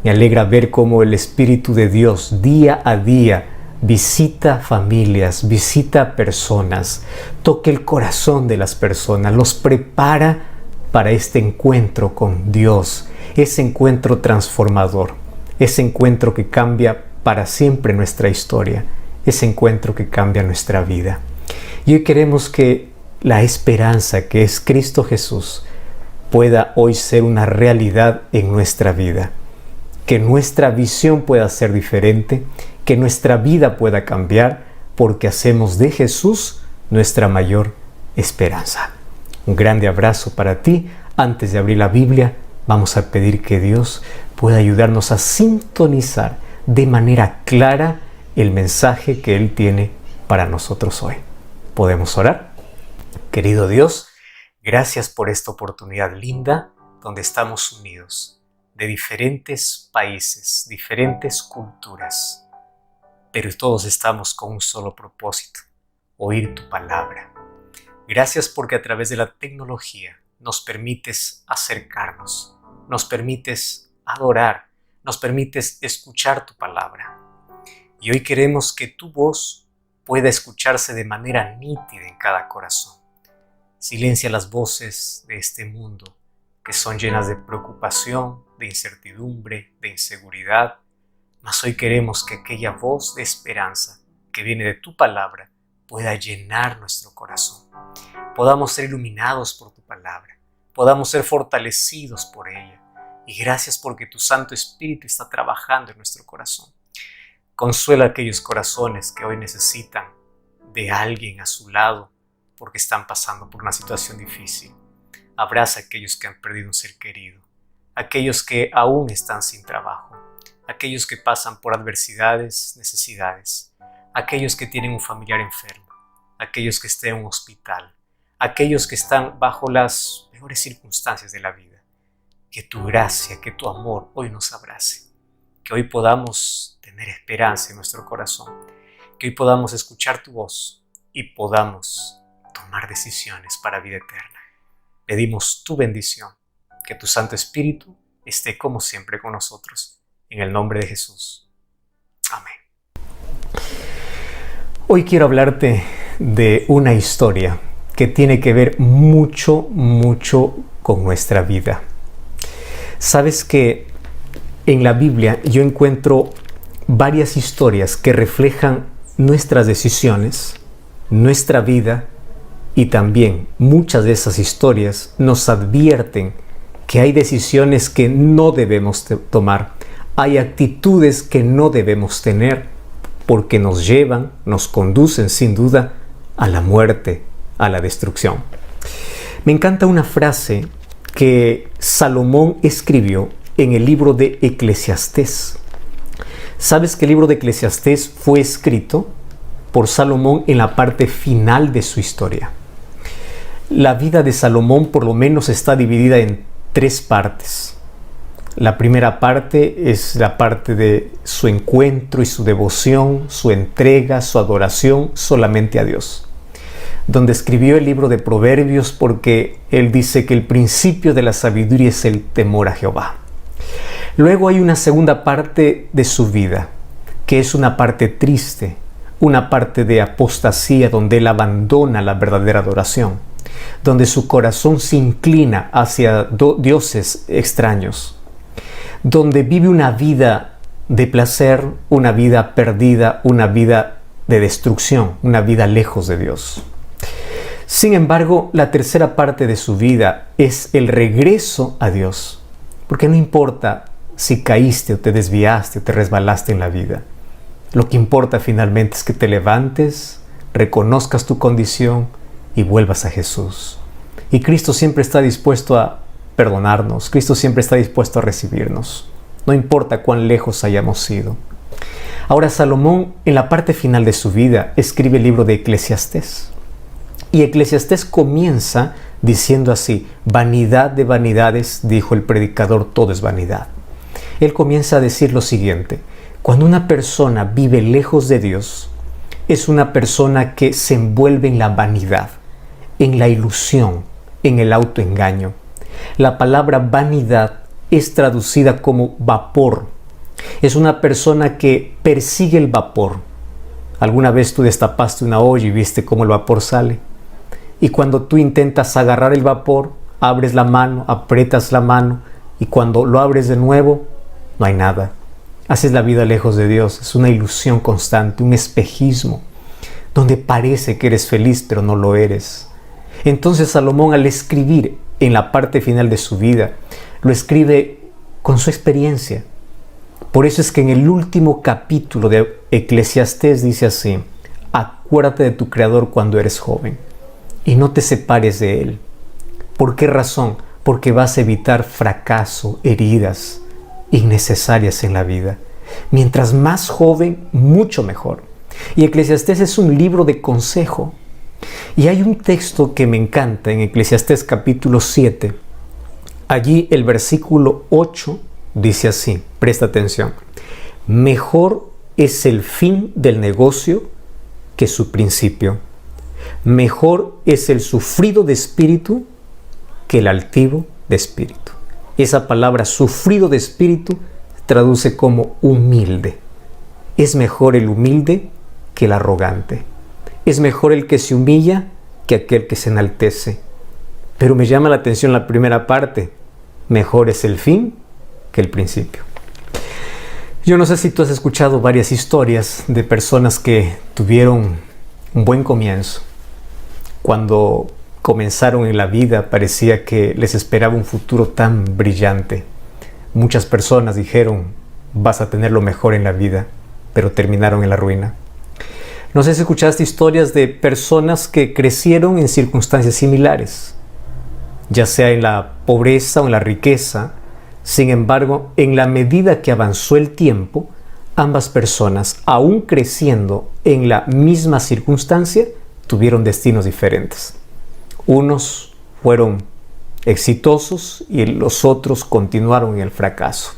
Me alegra ver cómo el Espíritu de Dios día a día visita familias, visita personas, toca el corazón de las personas, los prepara para este encuentro con Dios, ese encuentro transformador, ese encuentro que cambia para siempre nuestra historia, ese encuentro que cambia nuestra vida. Y hoy queremos que la esperanza que es Cristo Jesús pueda hoy ser una realidad en nuestra vida, que nuestra visión pueda ser diferente, que nuestra vida pueda cambiar, porque hacemos de Jesús nuestra mayor esperanza. Un grande abrazo para ti. Antes de abrir la Biblia, vamos a pedir que Dios pueda ayudarnos a sintonizar de manera clara el mensaje que Él tiene para nosotros hoy. ¿Podemos orar? Querido Dios, gracias por esta oportunidad linda donde estamos unidos, de diferentes países, diferentes culturas, pero todos estamos con un solo propósito: oír tu palabra. Gracias porque a través de la tecnología nos permites acercarnos, nos permites adorar, nos permites escuchar tu palabra. Y hoy queremos que tu voz pueda escucharse de manera nítida en cada corazón. Silencia las voces de este mundo que son llenas de preocupación, de incertidumbre, de inseguridad. Mas hoy queremos que aquella voz de esperanza que viene de tu palabra pueda llenar nuestro corazón. Podamos ser iluminados por tu palabra, podamos ser fortalecidos por ella. Y gracias porque tu Santo Espíritu está trabajando en nuestro corazón. Consuela a aquellos corazones que hoy necesitan de alguien a su lado porque están pasando por una situación difícil. Abraza a aquellos que han perdido un ser querido, aquellos que aún están sin trabajo, aquellos que pasan por adversidades, necesidades, aquellos que tienen un familiar enfermo, aquellos que estén en un hospital, aquellos que están bajo las peores circunstancias de la vida. Que tu gracia, que tu amor hoy nos abrace, que hoy podamos tener esperanza en nuestro corazón, que hoy podamos escuchar tu voz y podamos tomar decisiones para vida eterna. Pedimos tu bendición, que tu Santo Espíritu esté como siempre con nosotros, en el nombre de Jesús. Amén. Hoy quiero hablarte de una historia que tiene que ver mucho con nuestra vida. Sabes que en la Biblia yo encuentro varias historias que reflejan nuestras decisiones, nuestra vida, y también muchas de esas historias nos advierten que hay decisiones que no debemos tomar, hay actitudes que no debemos tener porque nos llevan, nos conducen sin duda a la muerte, a la destrucción. Me encanta una frase que Salomón escribió en el libro de Eclesiastés. ¿Sabes que el libro de Eclesiastés fue escrito por Salomón en la parte final de su historia? La vida de Salomón por lo menos está dividida en 3 partes. La primera parte es la parte de su encuentro y su devoción, su entrega, su adoración solamente a Dios, donde escribió el libro de Proverbios porque él dice que el principio de la sabiduría es el temor a Jehová. Luego hay una segunda parte de su vida, que es una parte triste, una parte de apostasía donde él abandona la verdadera adoración, donde su corazón se inclina hacia dioses extraños, donde vive una vida de placer, una vida perdida, una vida de destrucción, una vida lejos de Dios. Sin embargo, la tercera parte de su vida es el regreso a Dios, porque no importa si caíste o te desviaste o te resbalaste en la vida. Lo que importa finalmente es que te levantes, reconozcas tu condición y vuelvas a Jesús. Y Cristo siempre está dispuesto a perdonarnos, Cristo siempre está dispuesto a recibirnos, no importa cuán lejos hayamos ido. Ahora Salomón, en la parte final de su vida, escribe el libro de Eclesiastés. Y Eclesiastés comienza diciendo así: vanidad de vanidades, dijo el predicador, todo es vanidad. Él comienza a decir lo siguiente: cuando una persona vive lejos de Dios, es una persona que se envuelve en la vanidad, en la ilusión, en el autoengaño. La palabra vanidad es traducida como vapor. Es una persona que persigue el vapor. ¿Alguna vez tú destapaste una olla y viste cómo el vapor sale? Y cuando tú intentas agarrar el vapor, abres la mano, aprietas la mano, y cuando lo abres de nuevo, no hay nada. Así es la vida lejos de Dios. Es una ilusión constante, un espejismo, donde parece que eres feliz, pero no lo eres. Entonces Salomón, al escribir en la parte final de su vida, lo escribe con su experiencia. Por eso es que en el último capítulo de Eclesiastés dice así: acuérdate de tu Creador cuando eres joven y no te separes de Él. ¿Por qué razón? Porque vas a evitar fracaso, heridas innecesarias en la vida. Mientras más joven, mucho mejor. Y Eclesiastés es un libro de consejo. Y hay un texto que me encanta en Eclesiastés capítulo 7. Allí el versículo 8 dice así, presta atención: mejor es el fin del negocio que su principio. Mejor es el sufrido de espíritu que el altivo de espíritu. Esa palabra sufrido de espíritu traduce como humilde. Es mejor el humilde que el arrogante. Es mejor el que se humilla que aquel que se enaltece. Pero me llama la atención la primera parte: mejor es el fin que el principio. Yo no sé si tú has escuchado varias historias de personas que tuvieron un buen comienzo. Cuando comenzaron en la vida parecía que les esperaba un futuro tan brillante. Muchas personas dijeron: vas a tener lo mejor en la vida, pero terminaron en la ruina. No sé si escuchaste historias de personas que crecieron en circunstancias similares, ya sea en la pobreza o en la riqueza. Sin embargo, en la medida que avanzó el tiempo, ambas personas, aún creciendo en la misma circunstancia, tuvieron destinos diferentes. Unos fueron exitosos y los otros continuaron en el fracaso.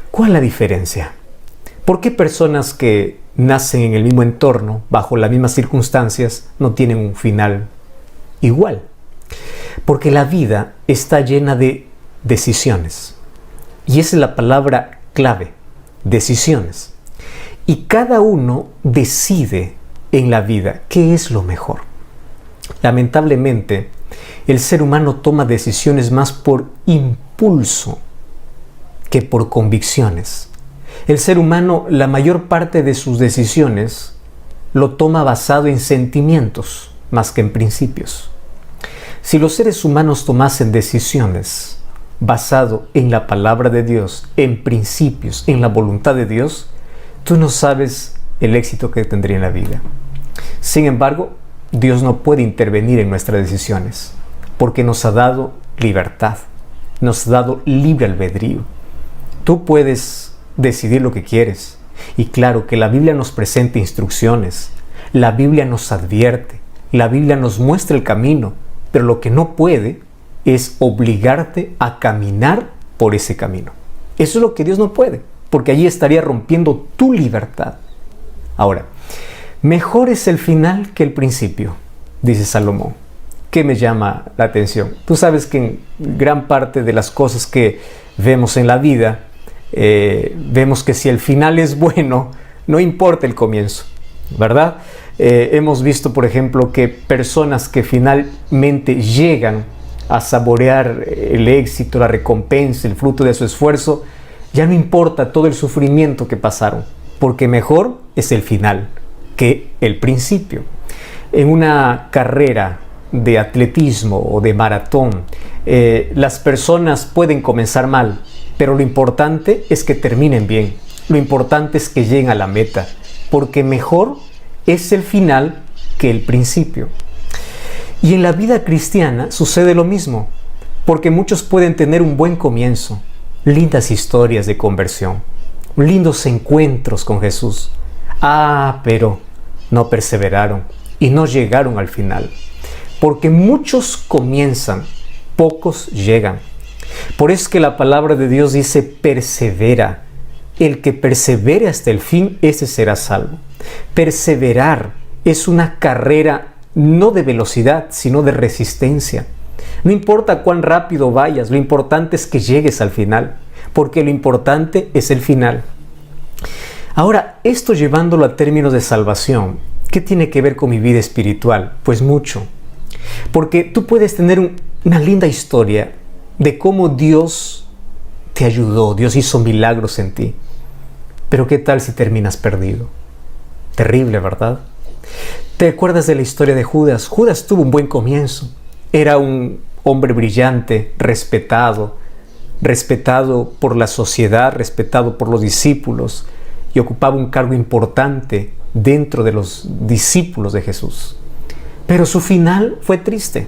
¿Cuál es la diferencia? ¿Por qué personas que nacen en el mismo entorno, bajo las mismas circunstancias, no tienen un final igual? Porque la vida está llena de decisiones. Y esa es la palabra clave: decisiones. Y cada uno decide en la vida qué es lo mejor. Lamentablemente, el ser humano toma decisiones más por impulso que por convicciones. El ser humano, la mayor parte de sus decisiones, lo toma basado en sentimientos más que en principios. Si los seres humanos tomasen decisiones basado en la palabra de Dios, en principios, en la voluntad de Dios, tú no sabes el éxito que tendría en la vida. Sin embargo, Dios no puede intervenir en nuestras decisiones, porque nos ha dado libertad, nos ha dado libre albedrío. Tú puedes decidir lo que quieres. Y claro que la Biblia nos presenta instrucciones, la Biblia nos advierte, la Biblia nos muestra el camino, pero lo que no puede es obligarte a caminar por ese camino. Eso es lo que Dios no puede, porque allí estaría rompiendo tu libertad. Ahora, mejor es el final que el principio, dice Salomón. ¿Qué me llama la atención? Tú sabes que en gran parte de las cosas que vemos en la vida, vemos que si el final es bueno, no importa el comienzo, ¿verdad? Hemos visto, por ejemplo, que personas que finalmente llegan a saborear el éxito, la recompensa, el fruto de su esfuerzo, ya no importa todo el sufrimiento que pasaron, porque mejor es el final que el principio. En una carrera de atletismo o de maratón, las personas pueden comenzar mal, pero lo importante es que terminen bien. Lo importante es que lleguen a la meta, porque mejor es el final que el principio. Y en la vida cristiana sucede lo mismo, porque muchos pueden tener un buen comienzo, lindas historias de conversión, lindos encuentros con Jesús. Pero no perseveraron y no llegaron al final, porque muchos comienzan, pocos llegan. Por eso es que la palabra de Dios dice: persevera. El que persevere hasta el fin, ese será salvo. Perseverar es una carrera no de velocidad, sino de resistencia. No importa cuán rápido vayas, lo importante es que llegues al final, porque lo importante es el final. Ahora, esto llevándolo a términos de salvación, ¿qué tiene que ver con mi vida espiritual? Pues mucho. Porque tú puedes tener una linda historia de cómo Dios te ayudó, Dios hizo milagros en ti. Pero ¿qué tal si terminas perdido? Terrible, ¿verdad? ¿Te acuerdas de la historia de Judas? Judas tuvo un buen comienzo. Era un hombre brillante, respetado por la sociedad, respetado por los discípulos, y ocupaba un cargo importante dentro de los discípulos de Jesús. Pero su final fue triste.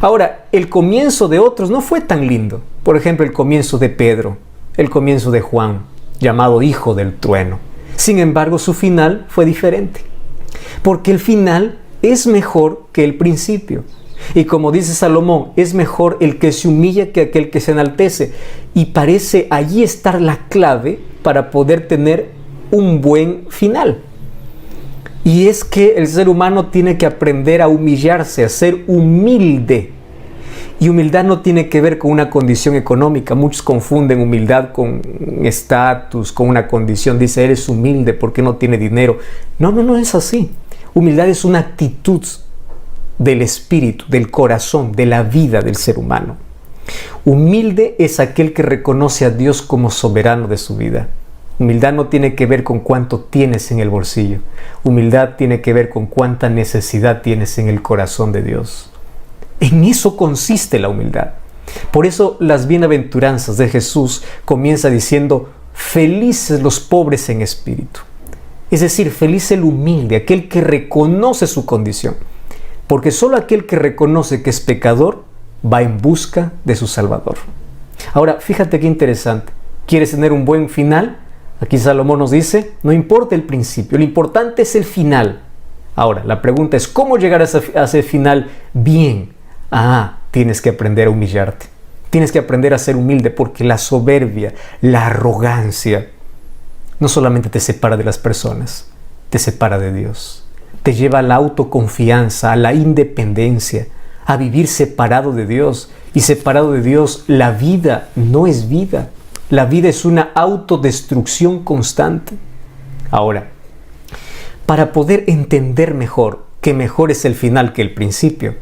Ahora, el comienzo de otros no fue tan lindo. Por ejemplo, el comienzo de Pedro, el comienzo de Juan, llamado hijo del trueno. Sin embargo, su final fue diferente, porque el final es mejor que el principio. Y como dice Salomón, es mejor el que se humilla que aquel que se enaltece. Y parece allí estar la clave para poder tener un buen final. Y es que el ser humano tiene que aprender a humillarse, a ser humilde. Y humildad no tiene que ver con una condición económica. Muchos confunden humildad con estatus, con una condición. Dice, eres humilde porque no tiene dinero. No es así. Humildad es una actitud del espíritu, del corazón, de la vida del ser humano. Humilde es aquel que reconoce a Dios como soberano de su vida. Humildad no tiene que ver con cuánto tienes en el bolsillo. Humildad tiene que ver con cuánta necesidad tienes en el corazón de Dios. En eso consiste la humildad. Por eso las bienaventuranzas de Jesús comienza diciendo: felices los pobres en espíritu. Es decir, feliz el humilde, aquel que reconoce su condición. Porque solo aquel que reconoce que es pecador va en busca de su Salvador. Ahora, fíjate qué interesante. ¿Quieres tener un buen final? Aquí Salomón nos dice, no importa el principio, lo importante es el final. Ahora, la pregunta es, ¿cómo llegar a ese final bien? Tienes que aprender a humillarte. Tienes que aprender a ser humilde, porque la soberbia, la arrogancia, no solamente te separa de las personas, te separa de Dios. Te lleva a la autoconfianza, a la independencia, a vivir separado de Dios. Y separado de Dios, la vida no es vida. La vida es una autodestrucción constante. Ahora, para poder entender mejor que mejor es el final que el principio,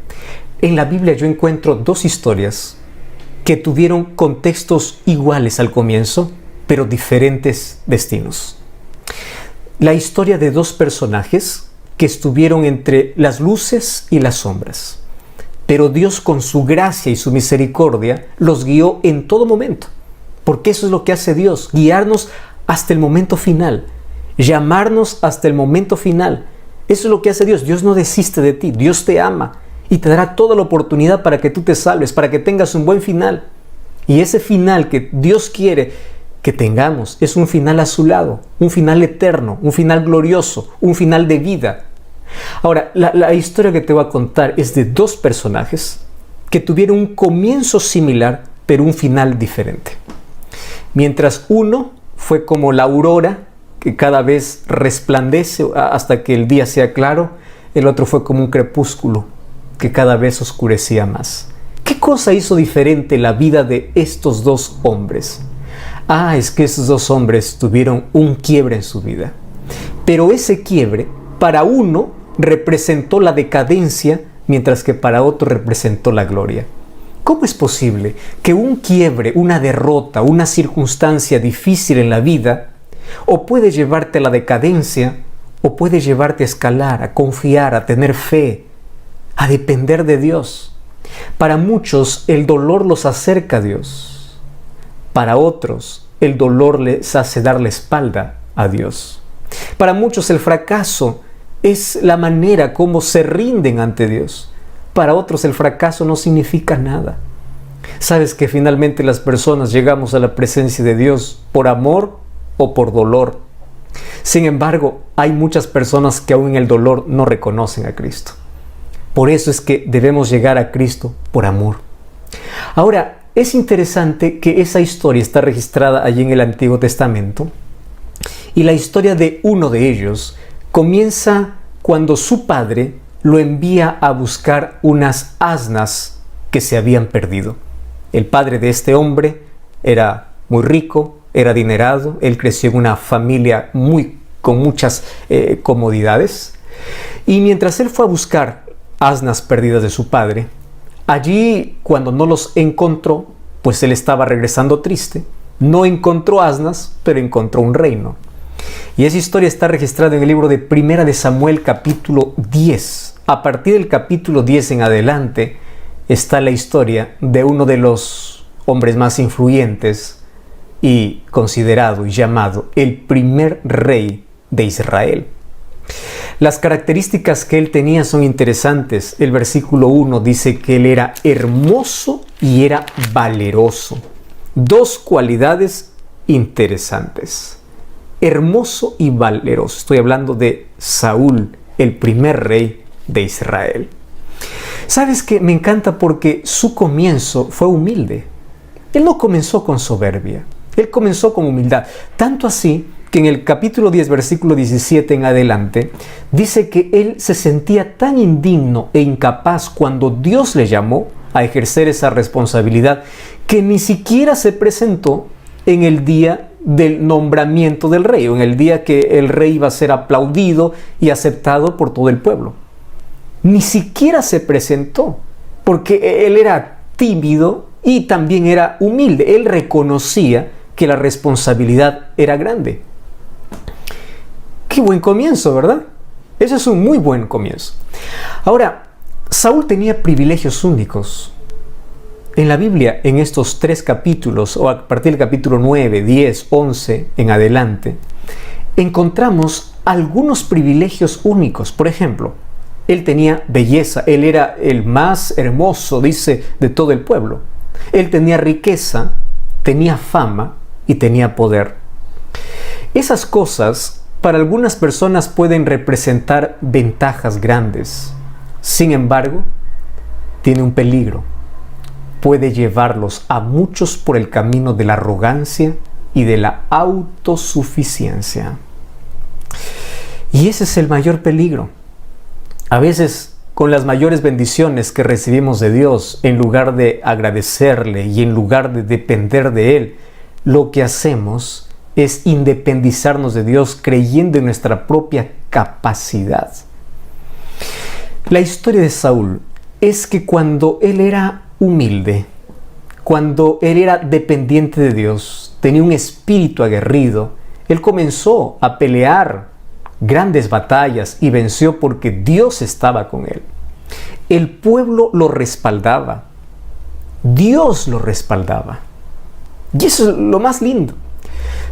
en la Biblia yo encuentro dos historias que tuvieron contextos iguales al comienzo, pero diferentes destinos. La historia de dos personajes que estuvieron entre las luces y las sombras, pero Dios con su gracia y su misericordia los guió en todo momento, porque eso es lo que hace Dios, guiarnos hasta el momento final, llamarnos hasta el momento final. Eso es lo que hace Dios. Dios no desiste de ti, Dios te ama y te dará toda la oportunidad para que tú te salves, para que tengas un buen final. Y ese final que Dios quiere que tengamos es un final a su lado, un final eterno, un final glorioso, un final de vida. Ahora, la historia que te voy a contar es de dos personajes que tuvieron un comienzo similar, pero un final diferente. Mientras uno fue como la aurora, que cada vez resplandece hasta que el día sea claro, el otro fue como un crepúsculo, que cada vez oscurecía más. ¿Qué cosa hizo diferente la vida de estos dos hombres? Es que esos dos hombres tuvieron un quiebre en su vida. Pero ese quiebre para uno representó la decadencia, mientras que para otro representó la gloria. ¿Cómo es posible que un quiebre, una derrota, una circunstancia difícil en la vida, o puede llevarte a la decadencia, o puede llevarte a escalar, a confiar, a tener fe, a depender de Dios? Para muchos el dolor los acerca a Dios. Para otros el dolor les hace dar la espalda a Dios. Para muchos el fracaso es la manera como se rinden ante Dios. Para otros el fracaso no significa nada. Sabes que finalmente las personas llegamos a la presencia de Dios por amor o por dolor. Sin embargo, hay muchas personas que aún en el dolor no reconocen a Cristo. Por eso es que debemos llegar a Cristo por amor. Ahora, es interesante que esa historia está registrada allí en el Antiguo Testamento, y la historia de uno de ellos comienza cuando su padre lo envía a buscar unas asnas que se habían perdido. El padre de este hombre era muy rico, era adinerado, él creció en una familia con muchas comodidades, y mientras él fue a buscar asnas perdidas de su padre, allí cuando no los encontró, pues él estaba regresando triste. No encontró asnas, pero encontró un reino. Y esa historia está registrada en el libro de Primera de Samuel, capítulo 10. A partir del capítulo 10 en adelante está la historia de uno de los hombres más influyentes y considerado y llamado el primer rey de Israel. Las características que él tenía son interesantes. El versículo 1 dice que él era hermoso y era valeroso. Dos cualidades interesantes. Hermoso y valeroso. Estoy hablando de Saúl, el primer rey de Israel. ¿Sabes qué? Me encanta porque su comienzo fue humilde. Él no comenzó con soberbia. Él comenzó con humildad. Tanto así que en el capítulo 10, versículo 17 en adelante, dice que él se sentía tan indigno e incapaz cuando Dios le llamó a ejercer esa responsabilidad, que ni siquiera se presentó en el día del nombramiento del rey, o en el día que el rey iba a ser aplaudido y aceptado por todo el pueblo. Ni siquiera se presentó, porque él era tímido y también era humilde. Él reconocía que la responsabilidad era grande. Qué buen comienzo, ¿verdad? Ese es un muy buen comienzo. Ahora, Saúl tenía privilegios únicos. En la Biblia, en estos 3 capítulos, o a partir del capítulo 9, 10, 11 en adelante, encontramos algunos privilegios únicos. Por ejemplo, él tenía belleza, él era el más hermoso, dice, de todo el pueblo. Él tenía riqueza, tenía fama y tenía poder. Esas cosas para algunas personas pueden representar ventajas grandes. Sin embargo, tiene un peligro. Puede llevarlos a muchos por el camino de la arrogancia y de la autosuficiencia. Y ese es el mayor peligro. A veces, con las mayores bendiciones que recibimos de Dios, en lugar de agradecerle y en lugar de depender de Él, lo que hacemos es independizarnos de Dios creyendo en nuestra propia capacidad. La historia de Saúl es que cuando él era humilde, cuando él era dependiente de Dios, tenía un espíritu aguerrido, él comenzó a pelear grandes batallas y venció porque Dios estaba con él. El pueblo lo respaldaba. Dios lo respaldaba. Y eso es lo más lindo.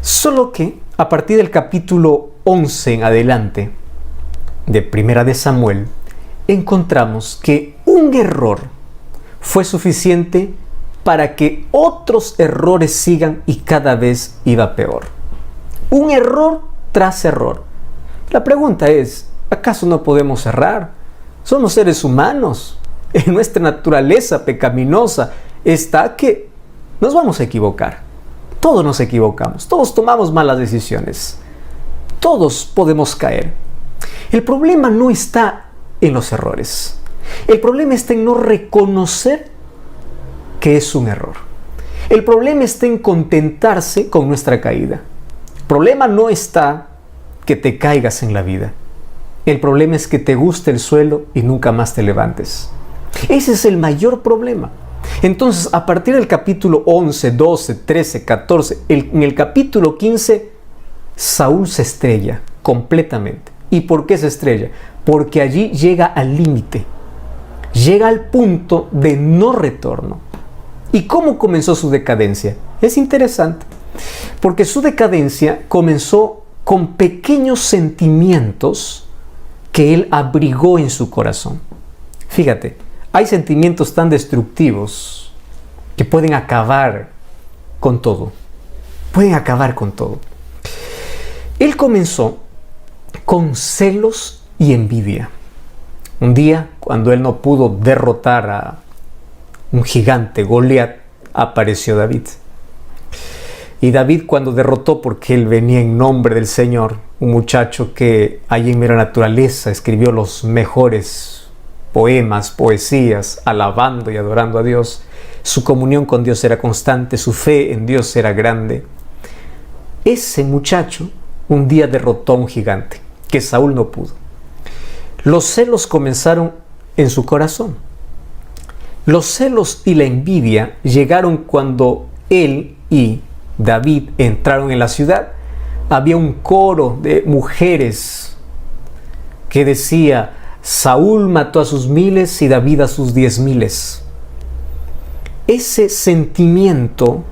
Solo que a partir del capítulo 11 en adelante de Primera de Samuel, encontramos que un error fue suficiente para que otros errores sigan y cada vez iba peor. Un error tras error. La pregunta es, ¿acaso no podemos errar? Somos seres humanos. En nuestra naturaleza pecaminosa está que nos vamos a equivocar. Todos nos equivocamos, todos tomamos malas decisiones. Todos podemos caer. El problema no está en los errores. El problema está en no reconocer que es un error. El problema está en contentarse con nuestra caída. El problema no está que te caigas en la vida. El problema es que te guste el suelo y nunca más te levantes. Ese es el mayor problema. Entonces, a partir del capítulo 11, 12, 13, 14, en el capítulo 15, Saúl se estrella completamente. ¿Y por qué se estrella? Porque allí llega al límite. Llega al punto de no retorno. ¿Y cómo comenzó su decadencia? Es interesante, porque su decadencia comenzó con pequeños sentimientos que él abrigó en su corazón. Fíjate, hay sentimientos tan destructivos que pueden acabar con todo. Pueden acabar con todo. Él comenzó con celos y envidia. Un día, cuando él no pudo derrotar a un gigante, Goliat, apareció David. Y David, cuando derrotó, porque él venía en nombre del Señor, un muchacho que allí en mera naturaleza escribió los mejores poemas, poesías, alabando y adorando a Dios, su comunión con Dios era constante, su fe en Dios era grande. Ese muchacho un día derrotó a un gigante, que Saúl no pudo. Los celos comenzaron en su corazón. Los celos y la envidia llegaron cuando él y David entraron en la ciudad. Había un coro de mujeres que decía: Saúl mató a sus 1000 y David a sus 10,000. Ese sentimiento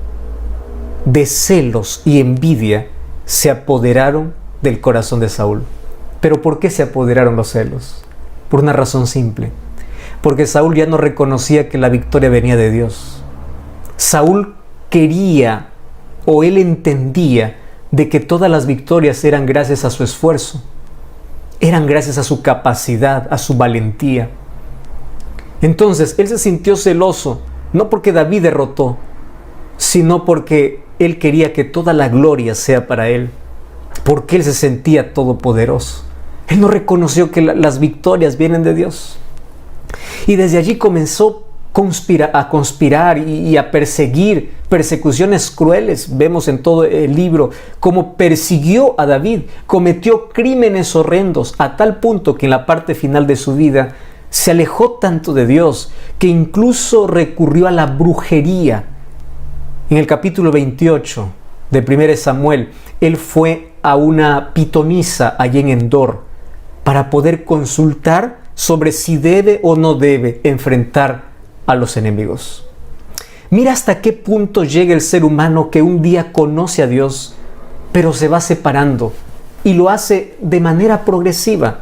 de celos y envidia se apoderaron del corazón de Saúl. ¿Pero por qué se apoderaron los celos? Por una razón simple. Porque Saúl ya no reconocía que la victoria venía de Dios. Saúl quería, o él entendía, de que todas las victorias eran gracias a su esfuerzo, eran gracias a su capacidad, a su valentía. Entonces él se sintió celoso, no porque David derrotó, sino porque él quería que toda la gloria sea para él, porque él se sentía todopoderoso. Él no reconoció que las victorias vienen de Dios. Y desde allí comenzó a conspirar y a perseguir, persecuciones crueles. Vemos en todo el libro cómo persiguió a David, cometió crímenes horrendos, a tal punto que en la parte final de su vida se alejó tanto de Dios que incluso recurrió a la brujería. En el capítulo 28 de 1 Samuel, él fue a una pitonisa allí en Endor para poder consultar sobre si debe o no debe enfrentar a los enemigos. Mira hasta qué punto llega el ser humano que un día conoce a Dios, pero se va separando y lo hace de manera progresiva.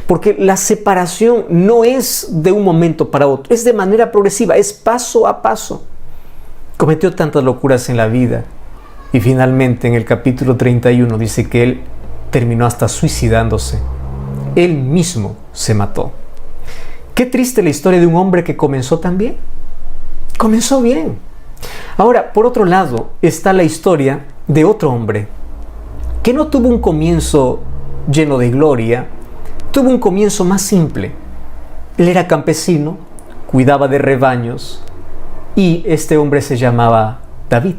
Porque la separación no es de un momento para otro, es de manera progresiva, es paso a paso. Cometió tantas locuras en la vida y finalmente en el capítulo 31 dice que él terminó hasta suicidándose. Él mismo se mató. Qué triste la historia de un hombre que comenzó tan bien. Comenzó bien. Ahora, por otro lado, está la historia de otro hombre que no tuvo un comienzo lleno de gloria, tuvo un comienzo más simple. Él era campesino, cuidaba de rebaños y este hombre se llamaba David.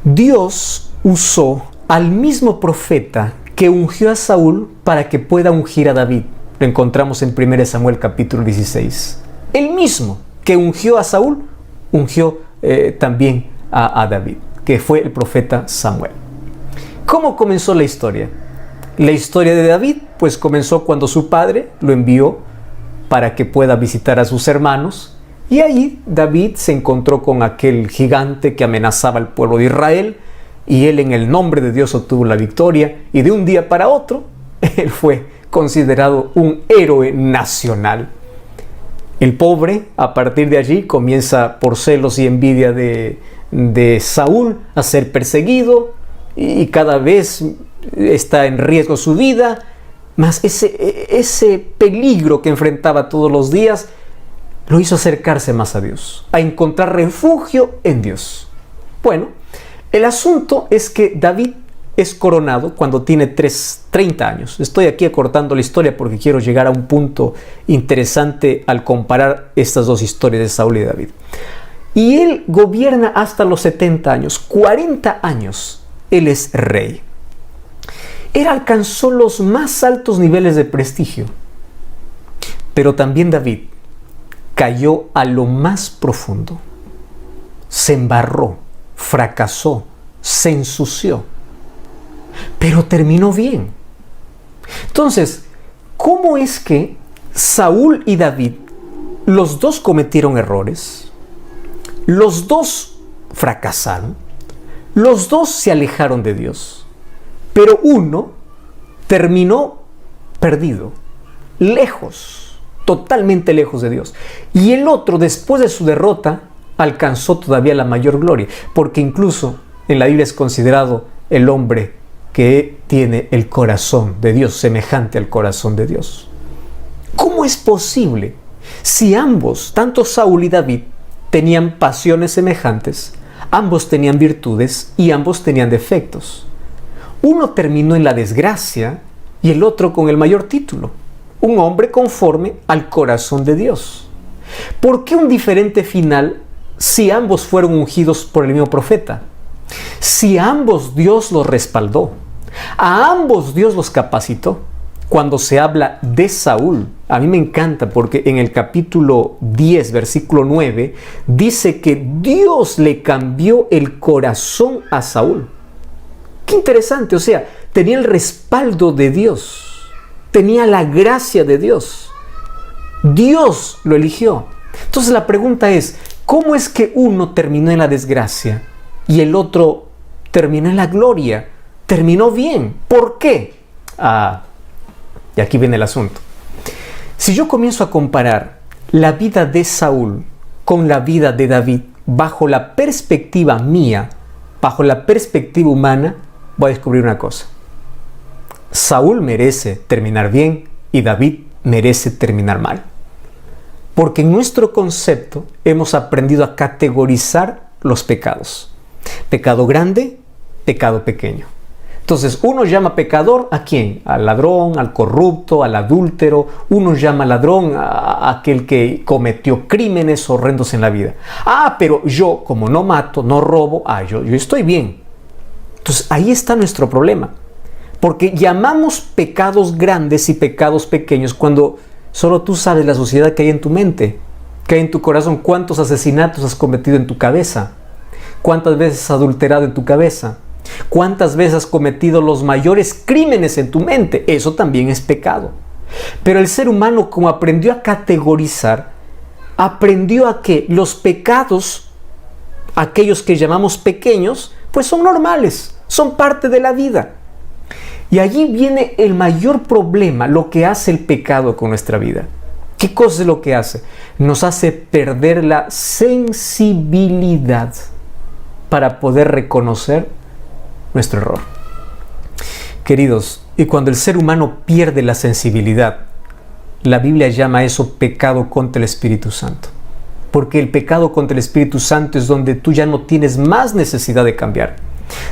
Dios usó al mismo profeta que ungió a Saúl para que pueda ungir a David. Lo encontramos en 1 Samuel capítulo 16. El mismo que ungió a Saúl, ungió también a David, que fue el profeta Samuel. ¿Cómo comenzó la historia? La historia de David, pues comenzó cuando su padre lo envió para que pueda visitar a sus hermanos, y ahí David se encontró con aquel gigante que amenazaba al pueblo de Israel, y él en el nombre de Dios obtuvo la victoria, y de un día para otro, él fue considerado un héroe nacional. El pobre, a partir de allí, comienza por celos y envidia de Saúl a ser perseguido, y cada vez está en riesgo su vida, más ese peligro que enfrentaba todos los días lo hizo acercarse más a Dios, a encontrar refugio en Dios. Bueno, el asunto es que David es coronado cuando tiene 30 años. Estoy aquí acortando la historia porque quiero llegar a un punto interesante al comparar estas dos historias de Saúl y de David. Y él gobierna hasta los 70 años, 40 años, él es rey. Él alcanzó los más altos niveles de prestigio. Pero también David cayó a lo más profundo. Se embarró, fracasó, se ensució. Pero terminó bien. Entonces, ¿cómo es que Saúl y David, los dos cometieron errores? Los dos fracasaron. Los dos se alejaron de Dios. Pero uno terminó perdido, lejos, totalmente lejos de Dios. Y el otro, después de su derrota, alcanzó todavía la mayor gloria. Porque incluso en la Biblia es considerado el hombre que tiene el corazón de Dios, semejante al corazón de Dios. ¿Cómo es posible si ambos, tanto Saúl y David, tenían pasiones semejantes, ambos tenían virtudes y ambos tenían defectos? Uno terminó en la desgracia y el otro con el mayor título, un hombre conforme al corazón de Dios. ¿Por qué un diferente final si ambos fueron ungidos por el mismo profeta? Si a ambos Dios los respaldó, a ambos Dios los capacitó. Cuando se habla de Saúl, a mí me encanta porque en el capítulo 10, versículo 9, dice que Dios le cambió el corazón a Saúl. Qué interesante, o sea, tenía el respaldo de Dios, tenía la gracia de Dios. Dios lo eligió. Entonces la pregunta es, ¿cómo es que uno terminó en la desgracia y el otro terminó en la gloria? Terminó bien. ¿Por qué? Y aquí viene el asunto. Si yo comienzo a comparar la vida de Saúl con la vida de David bajo la perspectiva mía, bajo la perspectiva humana, voy a descubrir una cosa. Saúl merece terminar bien y David merece terminar mal. Porque en nuestro concepto hemos aprendido a categorizar los pecados. Pecado grande, pecado pequeño. Entonces, uno llama pecador ¿a quién? Al ladrón, al corrupto, al adúltero. Uno llama ladrón a aquel que cometió crímenes horrendos en la vida. Pero yo, como no mato, no robo, yo estoy bien. Entonces, ahí está nuestro problema. Porque llamamos pecados grandes y pecados pequeños cuando solo tú sabes la suciedad que hay en tu mente, que hay en tu corazón. ¿Cuántos asesinatos has cometido en tu cabeza? ¿Cuántas veces has adulterado en tu cabeza? ¿Cuántas veces has cometido los mayores crímenes en tu mente? Eso también es pecado. Pero el ser humano, como aprendió a categorizar, aprendió a que los pecados, aquellos que llamamos pequeños, pues son normales, son parte de la vida. Y allí viene el mayor problema, lo que hace el pecado con nuestra vida. ¿Qué cosa es lo que hace? Nos hace perder la sensibilidad para poder reconocer nuestro error. Queridos, y cuando el ser humano pierde la sensibilidad, la Biblia llama eso pecado contra el Espíritu Santo. Porque el pecado contra el Espíritu Santo es donde tú ya no tienes más necesidad de cambiar.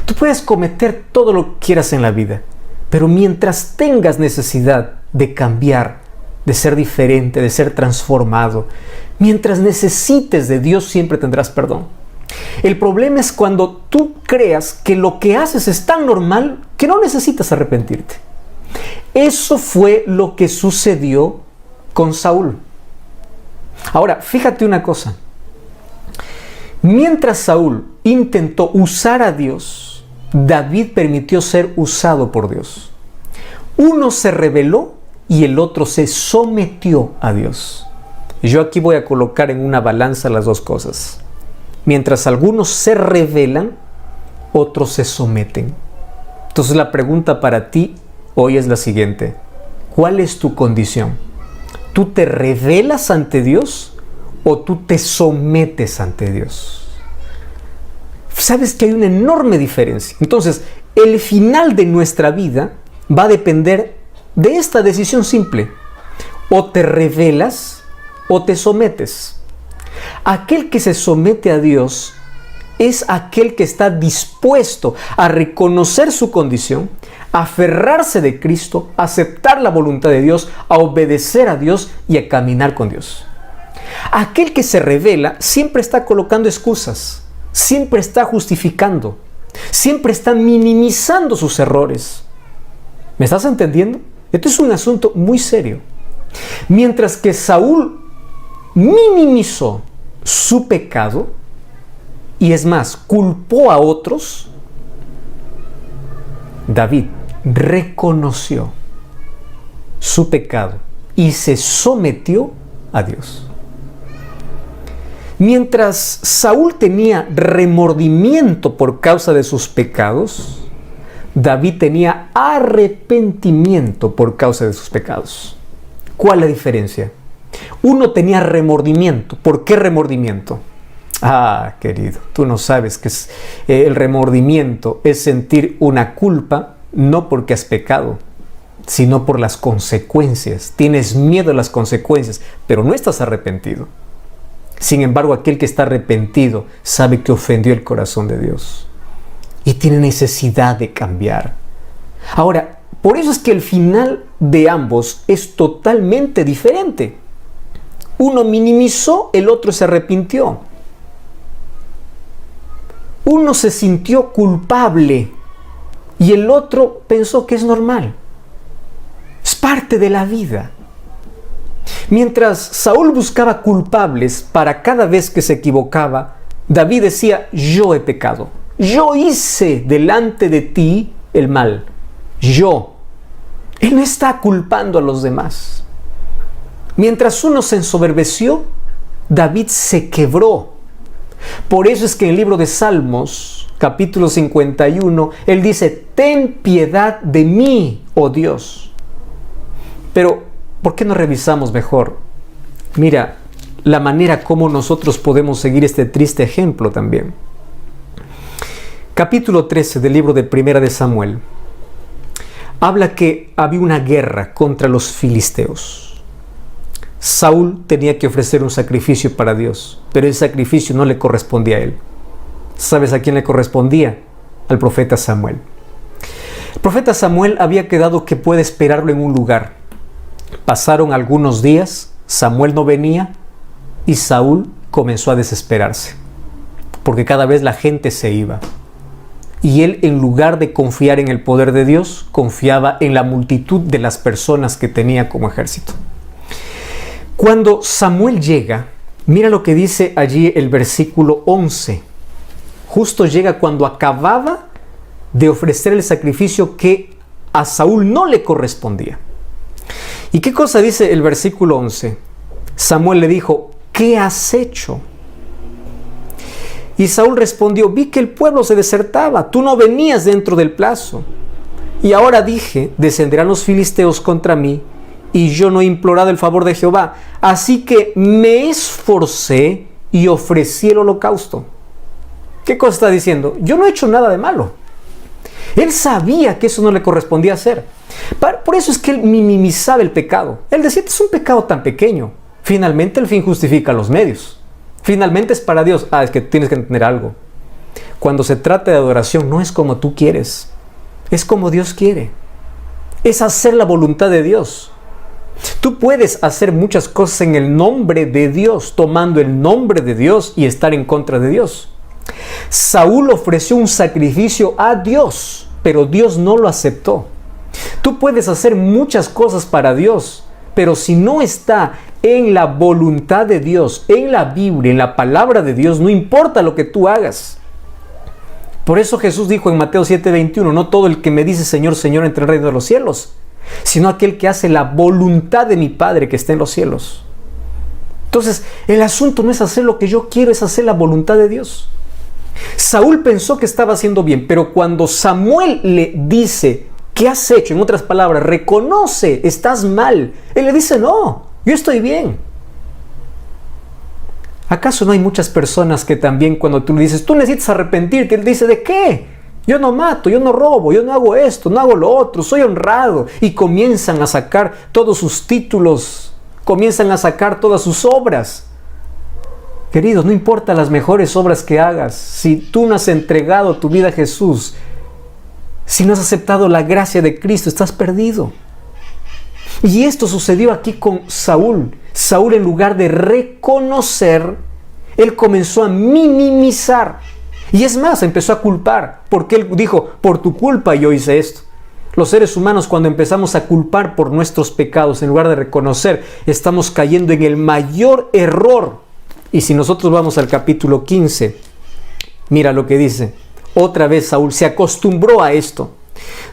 Tú puedes cometer todo lo que quieras en la vida, pero mientras tengas necesidad de cambiar, de ser diferente, de ser transformado, mientras necesites de Dios, siempre tendrás perdón. El problema es cuando tú creas que lo que haces es tan normal que no necesitas arrepentirte. Eso fue lo que sucedió con Saúl. Ahora, fíjate una cosa. Mientras Saúl intentó usar a Dios, David permitió ser usado por Dios. Uno se rebeló y el otro se sometió a Dios. Yo aquí voy a colocar en una balanza las dos cosas. Mientras algunos se rebelan, otros se someten. Entonces la pregunta para ti hoy es la siguiente. ¿Cuál es tu condición? ¿Tú te rebelas ante Dios o tú te sometes ante Dios? Sabes que hay una enorme diferencia. Entonces, el final de nuestra vida va a depender de esta decisión simple. O te rebelas o te sometes. Aquel que se somete a Dios es aquel que está dispuesto a reconocer su condición, a aferrarse de Cristo, a aceptar la voluntad de Dios, a obedecer a Dios y a caminar con Dios. Aquel que se revela siempre está colocando excusas, siempre está justificando, siempre está minimizando sus errores. ¿Me estás entendiendo? Esto es un asunto muy serio. Mientras que Saúl minimizó su pecado, y es más, culpó a otros, David reconoció su pecado y se sometió a Dios. Mientras Saúl tenía remordimiento por causa de sus pecados, David tenía arrepentimiento por causa de sus pecados. ¿Cuál es la diferencia? Uno tenía remordimiento. ¿Por qué remordimiento? Ah, querido, tú no sabes que el remordimiento es sentir una culpa no porque has pecado, sino por las consecuencias. Tienes miedo a las consecuencias, pero no estás arrepentido. Sin embargo, aquel que está arrepentido sabe que ofendió el corazón de Dios y tiene necesidad de cambiar. Ahora, por eso es que el final de ambos es totalmente diferente. Uno minimizó, el otro se arrepintió. Uno se sintió culpable y el otro pensó que es normal. Es parte de la vida. Mientras Saúl buscaba culpables para cada vez que se equivocaba, David decía: yo he pecado. Yo hice delante de ti el mal. Yo. Él no está culpando a los demás. Mientras uno se ensoberbeció, David se quebró. Por eso es que en el libro de Salmos, capítulo 51, él dice: ten piedad de mí, oh Dios. Pero, ¿por qué no revisamos mejor? Mira, la manera como nosotros podemos seguir este triste ejemplo también. Capítulo 13 del libro de Primera de Samuel habla que había una guerra contra los filisteos. Saúl tenía que ofrecer un sacrificio para Dios, pero el sacrificio no le correspondía a él. ¿Sabes a quién le correspondía? Al profeta Samuel. El profeta Samuel había quedado que puede esperarlo en un lugar. Pasaron algunos días, Samuel no venía y Saúl comenzó a desesperarse, porque cada vez la gente se iba. Y él, en lugar de confiar en el poder de Dios, confiaba en la multitud de las personas que tenía como ejército. Cuando Samuel llega, mira lo que dice allí el versículo 11. Justo llega cuando acababa de ofrecer el sacrificio que a Saúl no le correspondía. ¿Y qué cosa dice el versículo 11? Samuel le dijo: ¿qué has hecho? Y Saúl respondió: vi que el pueblo se desertaba, tú no venías dentro del plazo. Y ahora dije: descenderán los filisteos contra mí, y yo no he implorado el favor de Jehová. Así que me esforcé y ofrecí el holocausto. ¿Qué cosa está diciendo? Yo no he hecho nada de malo. Él sabía que eso no le correspondía hacer. Por eso es que él minimizaba el pecado. Él decía: es un pecado tan pequeño. Finalmente el fin justifica los medios. Finalmente es para Dios. Es que tienes que entender algo. Cuando se trata de adoración, no es como tú quieres, es como Dios quiere. Es hacer la voluntad de Dios. Tú puedes hacer muchas cosas en el nombre de Dios, tomando el nombre de Dios y estar en contra de Dios. Saúl ofreció un sacrificio a Dios, pero Dios no lo aceptó. Tú puedes hacer muchas cosas para Dios, pero si no está en la voluntad de Dios, en la Biblia, en la palabra de Dios, no importa lo que tú hagas. Por eso Jesús dijo en Mateo 7:21, no todo el que me dice Señor, Señor entra en el reino de los cielos, sino aquel que hace la voluntad de mi Padre que está en los cielos. Entonces, el asunto no es hacer lo que yo quiero, es hacer la voluntad de Dios. Saúl pensó que estaba haciendo bien, pero cuando Samuel le dice: ¿qué has hecho? En otras palabras, reconoce, estás mal. Él le dice: no, yo estoy bien. ¿Acaso no hay muchas personas que también cuando tú le dices, tú necesitas arrepentirte, él dice: ¿de qué? Yo no mato, yo no robo, yo no hago esto, no hago lo otro, soy honrado. Y comienzan a sacar todos sus títulos, comienzan a sacar todas sus obras. Queridos, no importa las mejores obras que hagas, si tú no has entregado tu vida a Jesús, si no has aceptado la gracia de Cristo, estás perdido. Y esto sucedió aquí con Saúl. Saúl, en lugar de reconocer, él comenzó a minimizar. Y es más, empezó a culpar, porque él dijo: por tu culpa yo hice esto. Los seres humanos, cuando empezamos a culpar por nuestros pecados en lugar de reconocer, estamos cayendo en el mayor error. Y si nosotros vamos al capítulo 15, mira lo que dice. Otra vez Saúl se acostumbró a esto.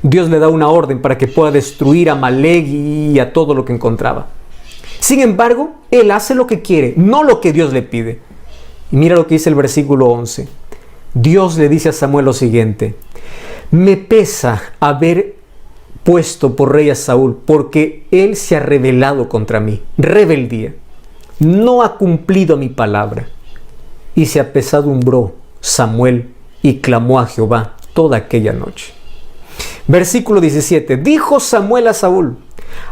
Dios le da una orden para que pueda destruir a Amalek y a todo lo que encontraba. Sin embargo, él hace lo que quiere, no lo que Dios le pide. Y mira lo que dice el versículo 11. Dios le dice a Samuel lo siguiente: me pesa haber puesto por rey a Saúl, porque él se ha rebelado contra mí. Rebeldía. No ha cumplido mi palabra. Y se apesadumbró Samuel y clamó a Jehová toda aquella noche. Versículo 17. Dijo Samuel a Saúl: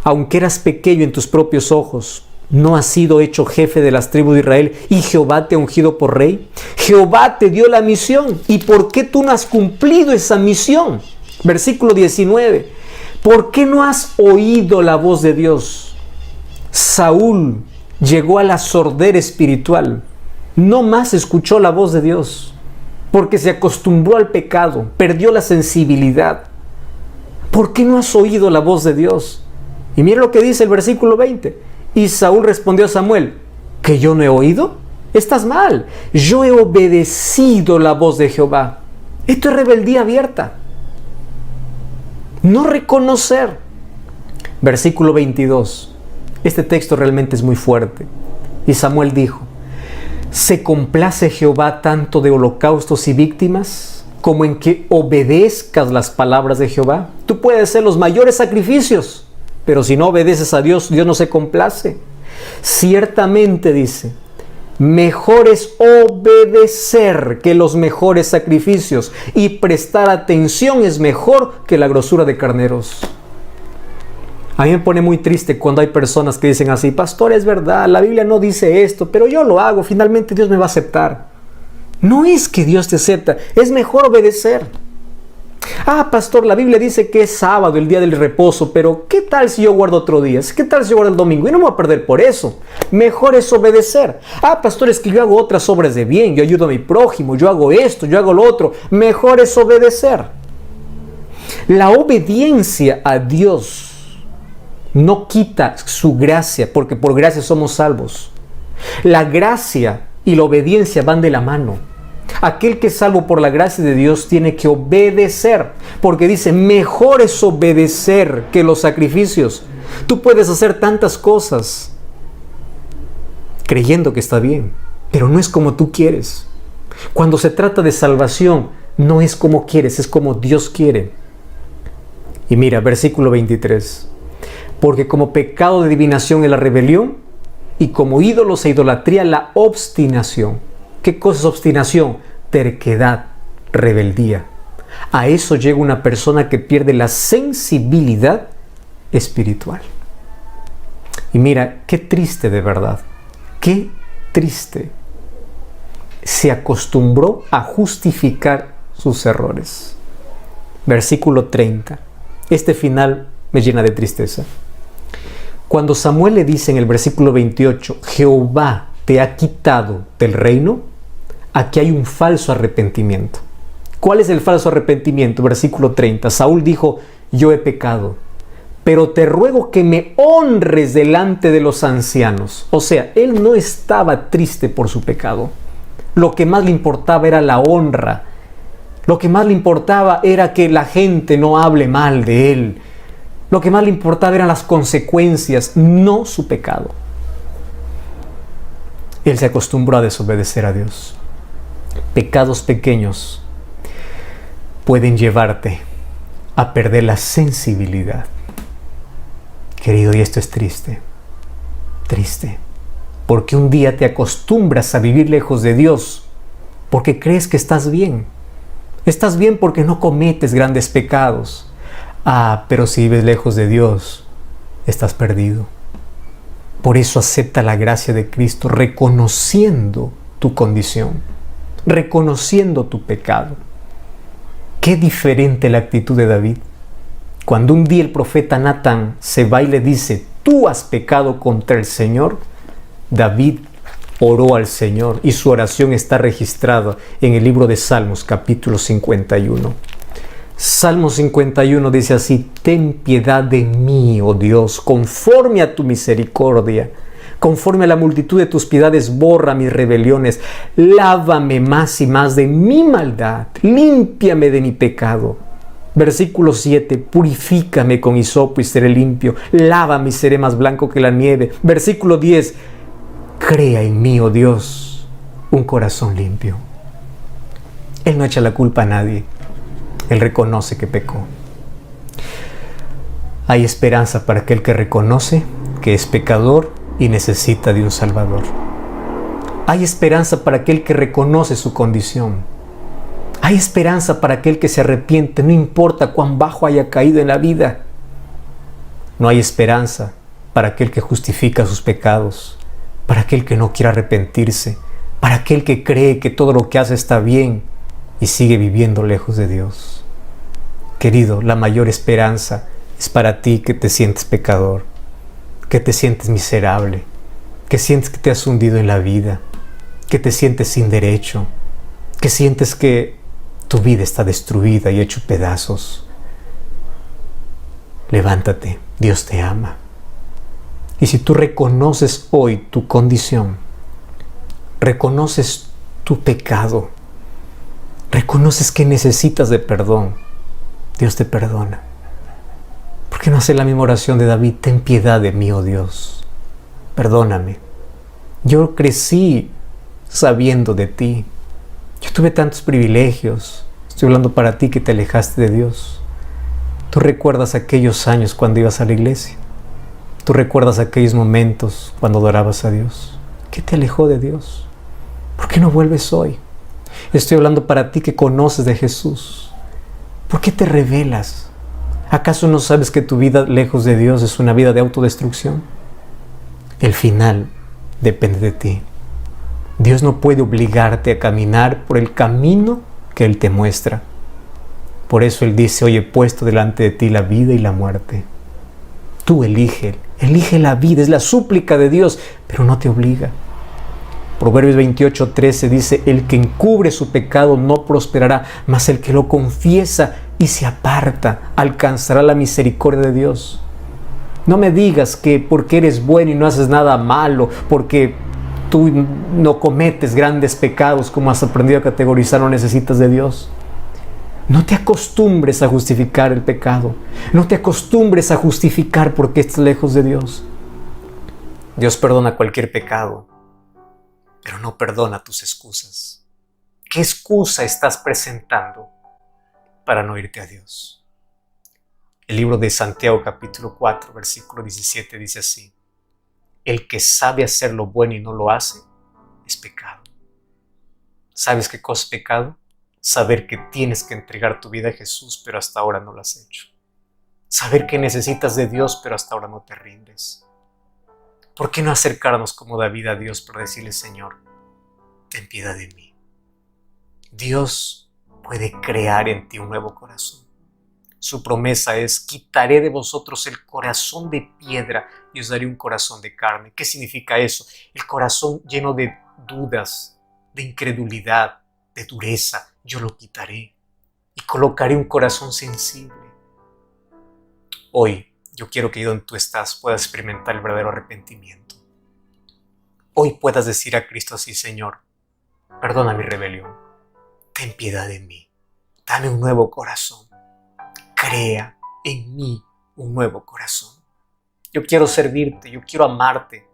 aunque eras pequeño en tus propios ojos, ¿no has sido hecho jefe de las tribus de Israel y Jehová te ha ungido por rey? Jehová te dio la misión. ¿Y por qué tú no has cumplido esa misión? Versículo 19. ¿Por qué no has oído la voz de Dios? Saúl llegó a la sordera espiritual. No más escuchó la voz de Dios, porque se acostumbró al pecado, perdió la sensibilidad. ¿Por qué no has oído la voz de Dios? Y mira lo que dice el versículo 20. Y Saúl respondió a Samuel: ¿que yo no he oído? Estás mal. Yo he obedecido la voz de Jehová. Esto es rebeldía abierta. No reconocer. Versículo 22. Este texto realmente es muy fuerte. Y Samuel dijo: ¿se complace Jehová tanto de holocaustos y víctimas como en que obedezcas las palabras de Jehová? Tú puedes hacer los mayores sacrificios, pero si no obedeces a Dios, Dios no se complace. Ciertamente, dice, mejor es obedecer que los mejores sacrificios, y prestar atención es mejor que la grosura de carneros. A mí me pone muy triste cuando hay personas que dicen así: pastor, es verdad, la Biblia no dice esto, pero yo lo hago, finalmente Dios me va a aceptar. No es que Dios te acepta, es mejor obedecer. Ah, pastor, la Biblia dice que es sábado, el día del reposo, pero ¿qué tal si yo guardo otro día? ¿Qué tal si yo guardo el domingo? Y no me voy a perder por eso. Mejor es obedecer. Ah, pastor, es que yo hago otras obras de bien, yo ayudo a mi prójimo, yo hago esto, yo hago lo otro. Mejor es obedecer. La obediencia a Dios no quita su gracia, porque por gracia somos salvos. La gracia y la obediencia van de la mano. Aquel que es salvo por la gracia de Dios tiene que obedecer, porque dice: mejor es obedecer que los sacrificios. Tú puedes hacer tantas cosas creyendo que está bien, pero no es como tú quieres. Cuando se trata de salvación, no es como quieres, es como Dios quiere. Y mira, versículo 23. Porque como pecado de adivinación es la rebelión, y como ídolos e idolatría la obstinación. ¿Qué cosa es obstinación? Terquedad, rebeldía. A eso llega una persona que pierde la sensibilidad espiritual. Y mira, qué triste de verdad. Qué triste. Se acostumbró a justificar sus errores. Versículo 30. Este final me llena de tristeza. Cuando Samuel le dice en el versículo 28: Jehová te ha quitado del reino, aquí hay un falso arrepentimiento. ¿Cuál es el falso arrepentimiento? Versículo 30. Saúl dijo: yo he pecado, pero te ruego que me honres delante de los ancianos. O sea, él no estaba triste por su pecado. Lo que más le importaba era la honra. Lo que más le importaba era que la gente no hable mal de él. Lo que más le importaba eran las consecuencias, no su pecado. Él se acostumbró a desobedecer a Dios. Pecados pequeños pueden llevarte a perder la sensibilidad. Querido, y esto es triste. Triste. Porque un día te acostumbras a vivir lejos de Dios porque crees que estás bien. Estás bien porque no cometes grandes pecados. Ah, pero si vives lejos de Dios, estás perdido. Por eso acepta la gracia de Cristo, reconociendo tu condición, reconociendo tu pecado. Qué diferente la actitud de David. Cuando un día el profeta Natán se va y le dice: tú has pecado contra el Señor, David oró al Señor y su oración está registrada en el libro de Salmos, capítulo 51. Salmo 51 dice así: ten piedad de mí, oh Dios, conforme a tu misericordia. Conforme a la multitud de tus piedades, borra mis rebeliones. Lávame más y más de mi maldad. Límpiame de mi pecado. Versículo 7. Purifícame con hisopo y seré limpio. Lávame y seré más blanco que la nieve. Versículo 10. Crea en mí, oh Dios, un corazón limpio. Él no echa la culpa a nadie. Él reconoce que pecó. Hay esperanza para aquel que reconoce que es pecador y necesita de un Salvador. Hay esperanza para aquel que reconoce su condición. Hay esperanza para aquel que se arrepiente, no importa cuán bajo haya caído en la vida. No hay esperanza para aquel que justifica sus pecados, para aquel que no quiere arrepentirse, para aquel que cree que todo lo que hace está bien y sigue viviendo lejos de Dios. Querido, la mayor esperanza es para ti que te sientes pecador, que te sientes miserable, que sientes que te has hundido en la vida, que te sientes sin derecho, que sientes que tu vida está destruida y hecho pedazos. Levántate, Dios te ama. Y si tú reconoces hoy tu condición, reconoces tu pecado, reconoces que necesitas de perdón, Dios te perdona. ¿Por qué no hacer la misma oración de David? Ten piedad de mí, oh Dios. Perdóname. Yo crecí sabiendo de ti. Yo tuve tantos privilegios. Estoy hablando para ti que te alejaste de Dios. Tú recuerdas aquellos años cuando ibas a la iglesia. Tú recuerdas aquellos momentos cuando adorabas a Dios. ¿Qué te alejó de Dios? ¿Por qué no vuelves hoy? Estoy hablando para ti que conoces de Jesús. ¿Por qué te rebelas? ¿Acaso no sabes que tu vida lejos de Dios es una vida de autodestrucción? El final depende de ti. Dios no puede obligarte a caminar por el camino que Él te muestra. Por eso Él dice: hoy he puesto delante de ti la vida y la muerte. Tú elige la vida, es la súplica de Dios, pero no te obliga. Proverbios 28:13 dice: el que encubre su pecado no prosperará, mas el que lo confiesa y se aparta alcanzará la misericordia de Dios. No me digas que porque eres bueno y no haces nada malo, porque tú no cometes grandes pecados como has aprendido a categorizar, no necesitas de Dios. No te acostumbres a justificar el pecado. No te acostumbres a justificar porque estás lejos de Dios. Dios perdona cualquier pecado, pero no perdona tus excusas. ¿Qué excusa estás presentando para no irte a Dios? El libro de Santiago capítulo 4 versículo 17 dice así: el que sabe hacer lo bueno y no lo hace, es pecado. ¿Sabes qué cosa es pecado? Saber que tienes que entregar tu vida a Jesús, pero hasta ahora no lo has hecho. Saber que necesitas de Dios, pero hasta ahora no te rindes. ¿Por qué no acercarnos como David a Dios para decirle: Señor, ten piedad de mí? Dios puede crear en ti un nuevo corazón. Su promesa es: quitaré de vosotros el corazón de piedra y os daré un corazón de carne. ¿Qué significa eso? El corazón lleno de dudas, de incredulidad, de dureza. Yo lo quitaré y colocaré un corazón sensible. Hoy yo quiero que donde tú estás puedas experimentar el verdadero arrepentimiento. Hoy puedas decir a Cristo así: Señor, perdona mi rebelión, ten piedad de mí, dame un nuevo corazón, crea en mí un nuevo corazón. Yo quiero servirte, yo quiero amarte.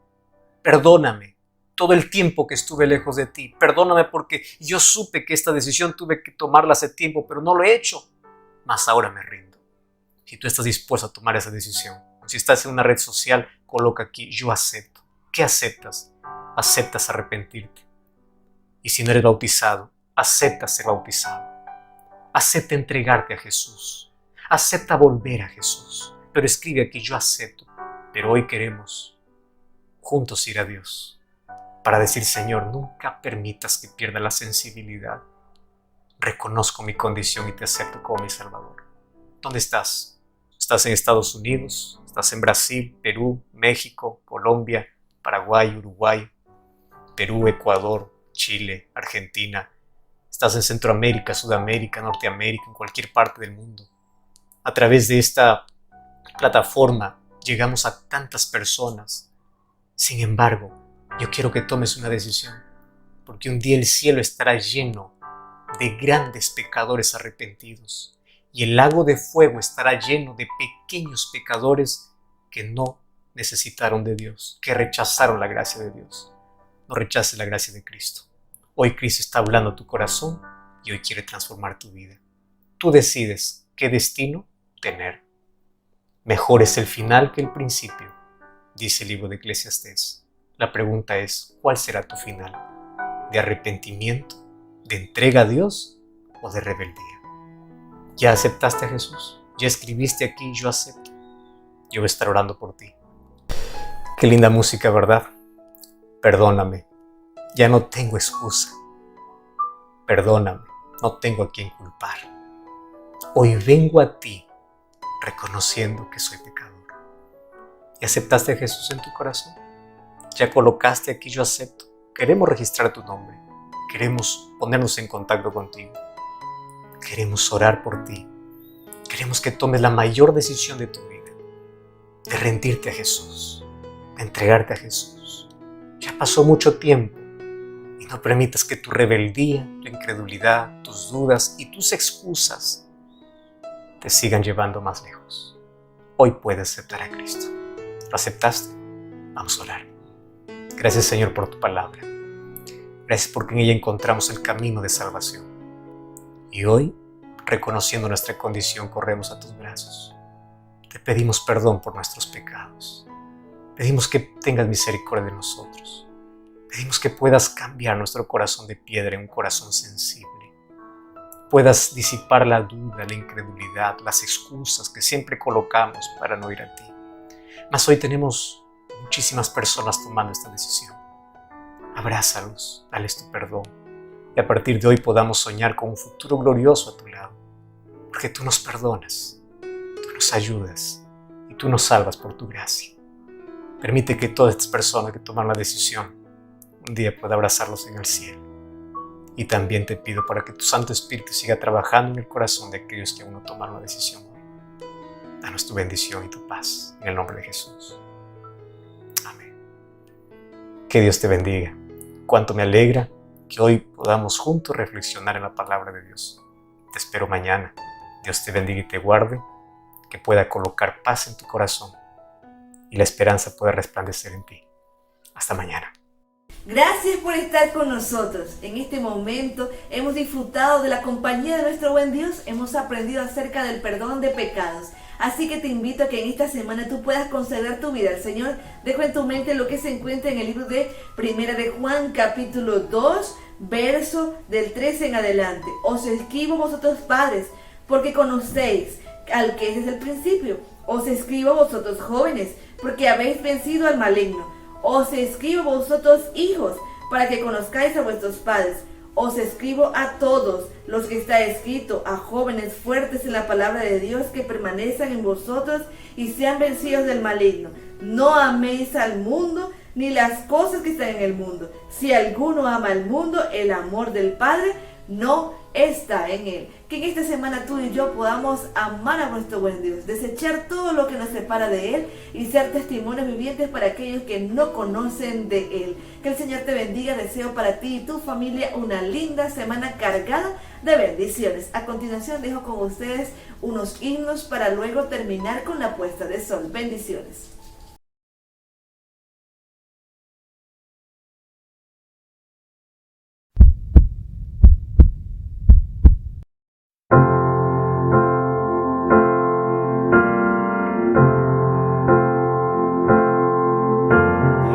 Perdóname todo el tiempo que estuve lejos de ti. Perdóname porque yo supe que esta decisión tuve que tomarla hace tiempo, pero no lo he hecho. Mas ahora me rindo. Si tú estás dispuesto a tomar esa decisión, si estás en una red social, coloca aquí: yo acepto. ¿Qué aceptas? Aceptas arrepentirte. Y si no eres bautizado, acepta ser bautizado. Acepta entregarte a Jesús. Acepta volver a Jesús. Pero escribe aquí: yo acepto. Pero hoy queremos juntos ir a Dios para decir: Señor, nunca permitas que pierda la sensibilidad. Reconozco mi condición y te acepto como mi Salvador. ¿Dónde estás? ¿Estás en Estados Unidos? ¿Estás en Brasil, Perú, México, Colombia, Paraguay, Uruguay, Perú, Ecuador, Chile, Argentina? estás en Centroamérica, Sudamérica, Norteamérica, en cualquier parte del mundo. A través de esta plataforma llegamos a tantas personas. Sin embargo, yo quiero que tomes una decisión, porque un día el cielo estará lleno de grandes pecadores arrepentidos y el lago de fuego estará lleno de pequeños pecadores que no necesitaron de Dios, que rechazaron la gracia de Dios. No rechaces la gracia de Cristo. Hoy Cristo está hablando a tu corazón y hoy quiere transformar tu vida. Tú decides qué destino tener. Mejor es el final que el principio, dice el libro de Eclesiastés. La pregunta es, ¿cuál será tu final? ¿De arrepentimiento, de entrega a Dios o de rebeldía? ¿Ya aceptaste a Jesús? ¿Ya escribiste aquí, yo acepto? Yo voy a estar orando por ti. Qué linda música, ¿verdad? Perdóname, ya no tengo excusa. Perdóname, no tengo a quien culpar. Hoy vengo a ti reconociendo que soy pecador. ¿Ya aceptaste a Jesús en tu corazón? ¿Ya colocaste aquí, yo acepto? Queremos registrar tu nombre. Queremos ponernos en contacto contigo. Queremos orar por ti. Queremos que tomes la mayor decisión de tu vida, de rendirte a Jesús, de entregarte a Jesús. Ya pasó mucho tiempo y no permitas que tu rebeldía, tu incredulidad, tus dudas y tus excusas te sigan llevando más lejos. Hoy puedes aceptar a Cristo. ¿Lo aceptaste? Vamos a orar. Gracias, Señor, por tu palabra. Gracias porque en ella encontramos el camino de salvación. Y hoy, reconociendo nuestra condición, corremos a tus brazos. Te pedimos perdón por nuestros pecados. Pedimos que tengas misericordia de nosotros. Pedimos que puedas cambiar nuestro corazón de piedra en un corazón sensible. Puedas disipar la duda, la incredulidad, las excusas que siempre colocamos para no ir a ti. Mas hoy tenemos muchísimas personas tomando esta decisión. Abrázalos, dales tu perdón. Y a partir de hoy podamos soñar con un futuro glorioso a tu lado. Porque tú nos perdonas, tú nos ayudas y tú nos salvas por tu gracia. Permite que todas estas personas que toman la decisión un día pueda abrazarlos en el cielo. Y también te pido para que tu Santo Espíritu siga trabajando en el corazón de aquellos que aún no tomaron la decisión hoy. Danos tu bendición y tu paz en el nombre de Jesús. Amén. Que Dios te bendiga. Cuánto me alegra que hoy podamos juntos reflexionar en la palabra de Dios. Te espero mañana. Dios te bendiga y te guarde, que pueda colocar paz en tu corazón y la esperanza pueda resplandecer en ti. Hasta mañana. Gracias por estar con nosotros. En este momento hemos disfrutado de la compañía de nuestro buen Dios. Hemos aprendido acerca del perdón de pecados. Así que te invito a que en esta semana tú puedas consagrar tu vida al Señor. Dejo en tu mente lo que se encuentra en el libro de Primera de Juan, capítulo 2, verso del 13 en adelante. Os escribo vosotros padres, porque conocéis al que es desde el principio. Os escribo vosotros jóvenes, porque habéis vencido al maligno. Os escribo vosotros hijos, para que conozcáis a vuestros padres. Os escribo a todos los que está escrito, a jóvenes fuertes en la palabra de Dios, que permanezcan en vosotros y sean vencidos del maligno. No améis al mundo, ni las cosas que están en el mundo. Si alguno ama al mundo, el amor del Padre no está en él. Que en esta semana tú y yo podamos amar a nuestro buen Dios, desechar todo lo que nos separa de él y ser testimonios vivientes para aquellos que no conocen de él. Que el Señor te bendiga. Deseo para ti y tu familia una linda semana cargada de bendiciones. A continuación dejo con ustedes unos himnos para luego terminar con la puesta de sol. Bendiciones.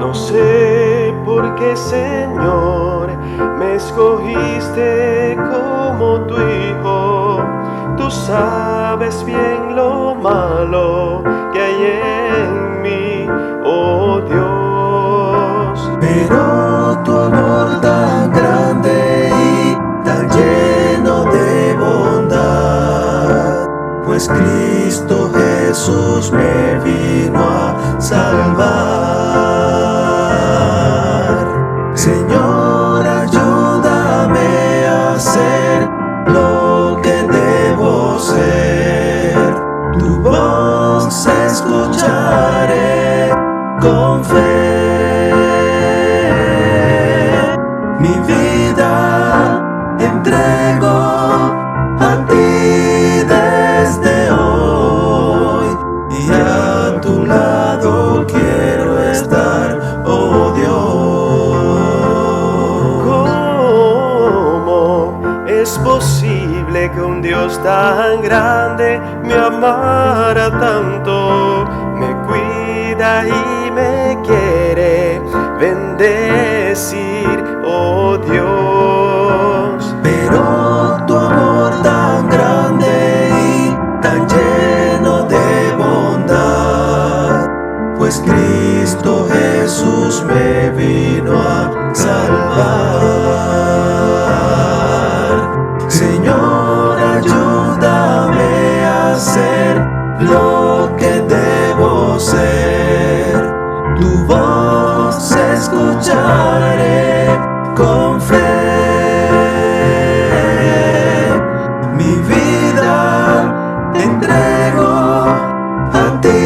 No sé por qué, Señor, me escogiste como tu hijo. Tú sabes bien lo malo que hay en mí, oh Dios. Pero tu amor tan grande y tan lleno de bondad, pues Cristo Jesús me vino a salvar. Señor, ayúdame a ser lo que debo ser. Tu voz escucharé con fe. Mi vida entrego a ti desde hoy, y a tu lado quiero estar, oh Dios. ¿Cómo es posible que un Dios tan grande me amara tanto? Me cuida y me quiere bendecir, oh Dios. Pero tu amor tan grande y tan lleno de bondad, pues Cristo Jesús me vino a salvar. Señor, ayúdame a hacer lo que debo ser. Tu voz escucharé con fe. Mi vida entrego a ti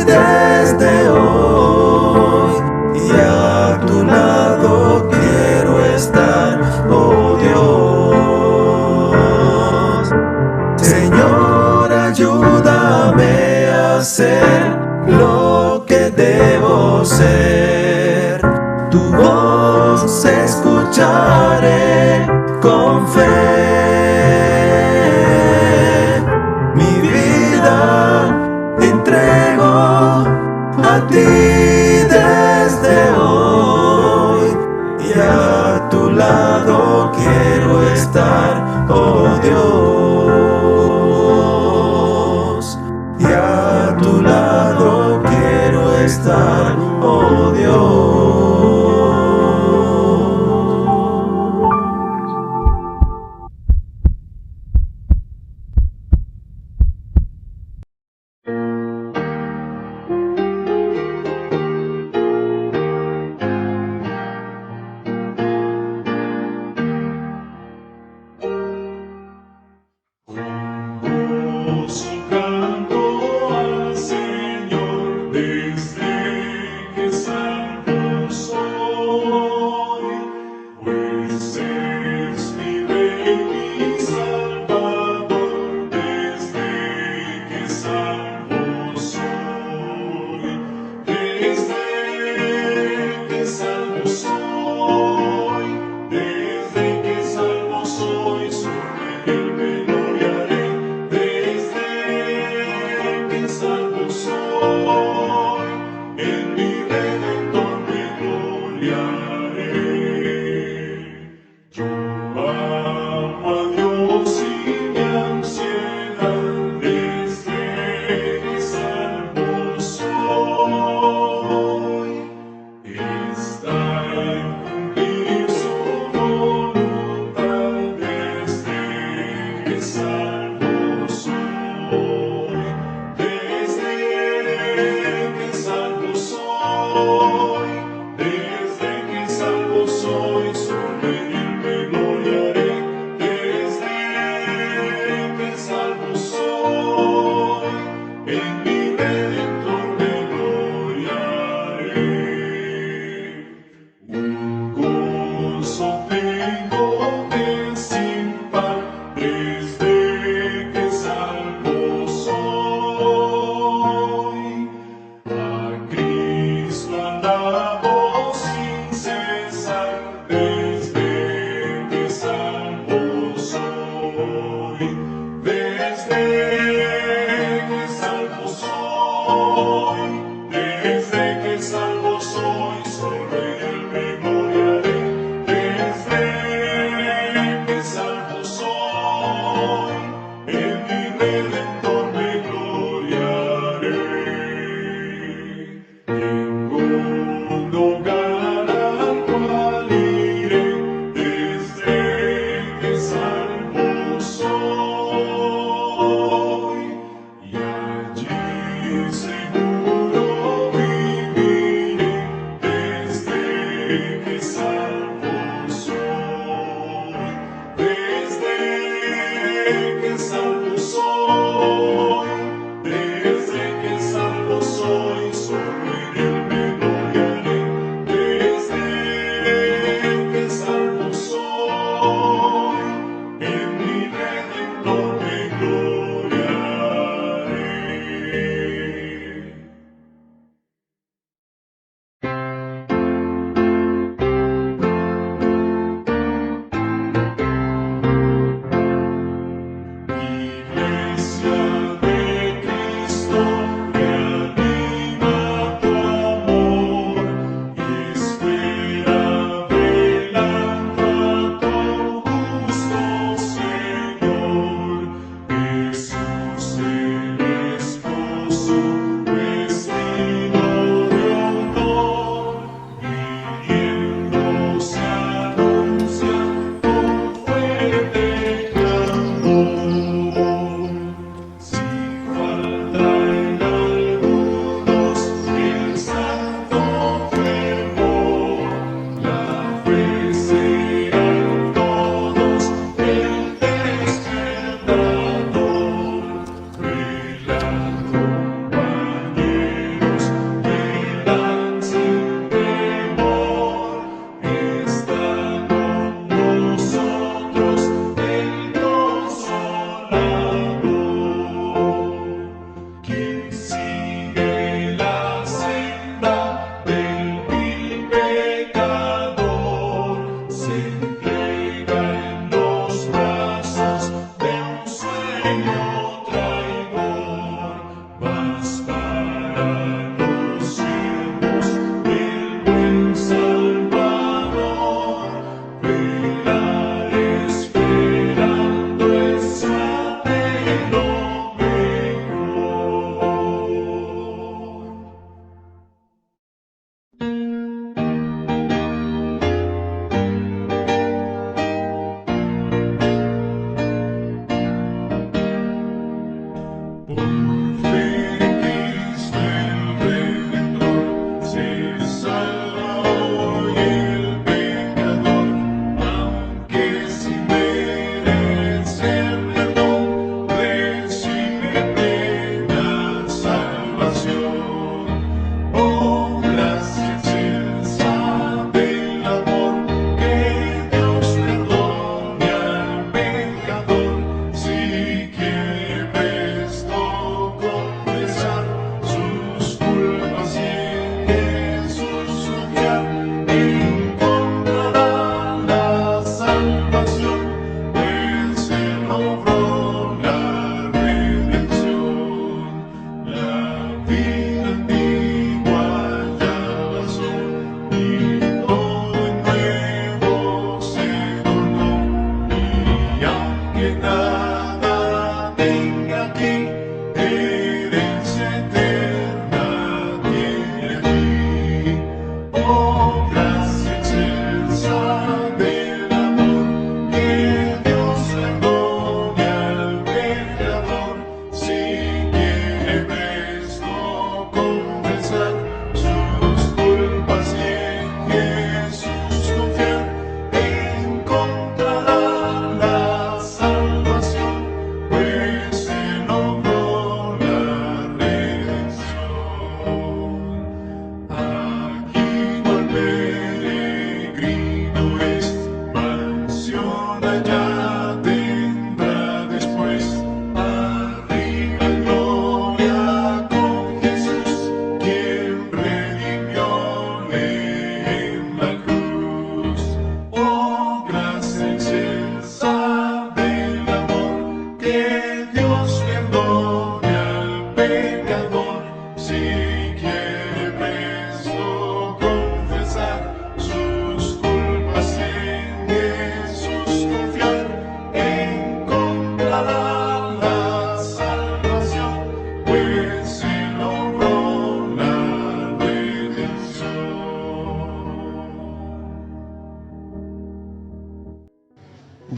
desde hoy, y a tu lado quiero estar, oh Dios. Señor, ayúdame a hacer lo que debo ser. Tu voz escucharé con fe. Mi vida entrego a ti desde hoy, y a tu lado quiero estar, oh Dios. Y a tu lado quiero estar, oh Dios. Tengo que sin par desde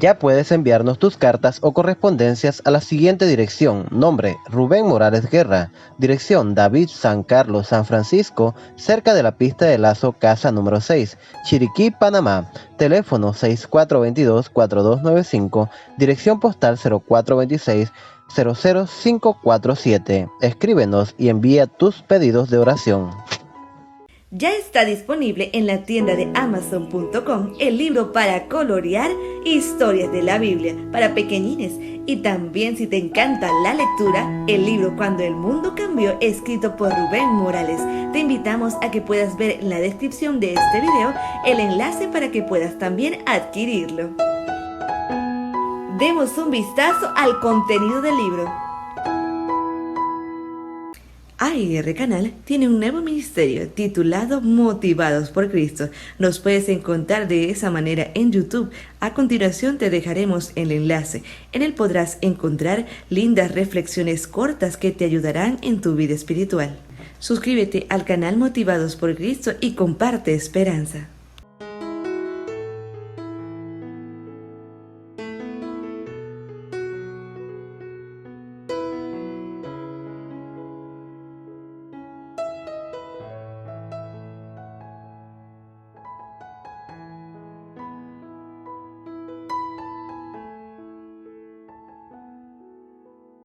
Ya puedes enviarnos tus cartas o correspondencias a la siguiente dirección. Nombre: Rubén Morales Guerra. Dirección: David San Carlos, San Francisco, cerca de la pista de Lazo, casa número 6, Chiriquí, Panamá. Teléfono 6422-4295. Dirección postal 0426 00547. Escríbenos y envía tus pedidos de oración. Ya está disponible en la tienda de Amazon.com el libro para colorear Historias de la Biblia para pequeñines, y también, si te encanta la lectura, el libro Cuando el Mundo Cambió, escrito por Rubén Morales. Te invitamos a que puedas ver en la descripción de este video el enlace para que puedas también adquirirlo. Demos un vistazo al contenido del libro. AIR Canal tiene un nuevo ministerio titulado Motivados por Cristo. Nos puedes encontrar de esa manera en YouTube. A continuación te dejaremos el enlace. En él podrás encontrar lindas reflexiones cortas que te ayudarán en tu vida espiritual. Suscríbete al canal Motivados por Cristo y comparte esperanza.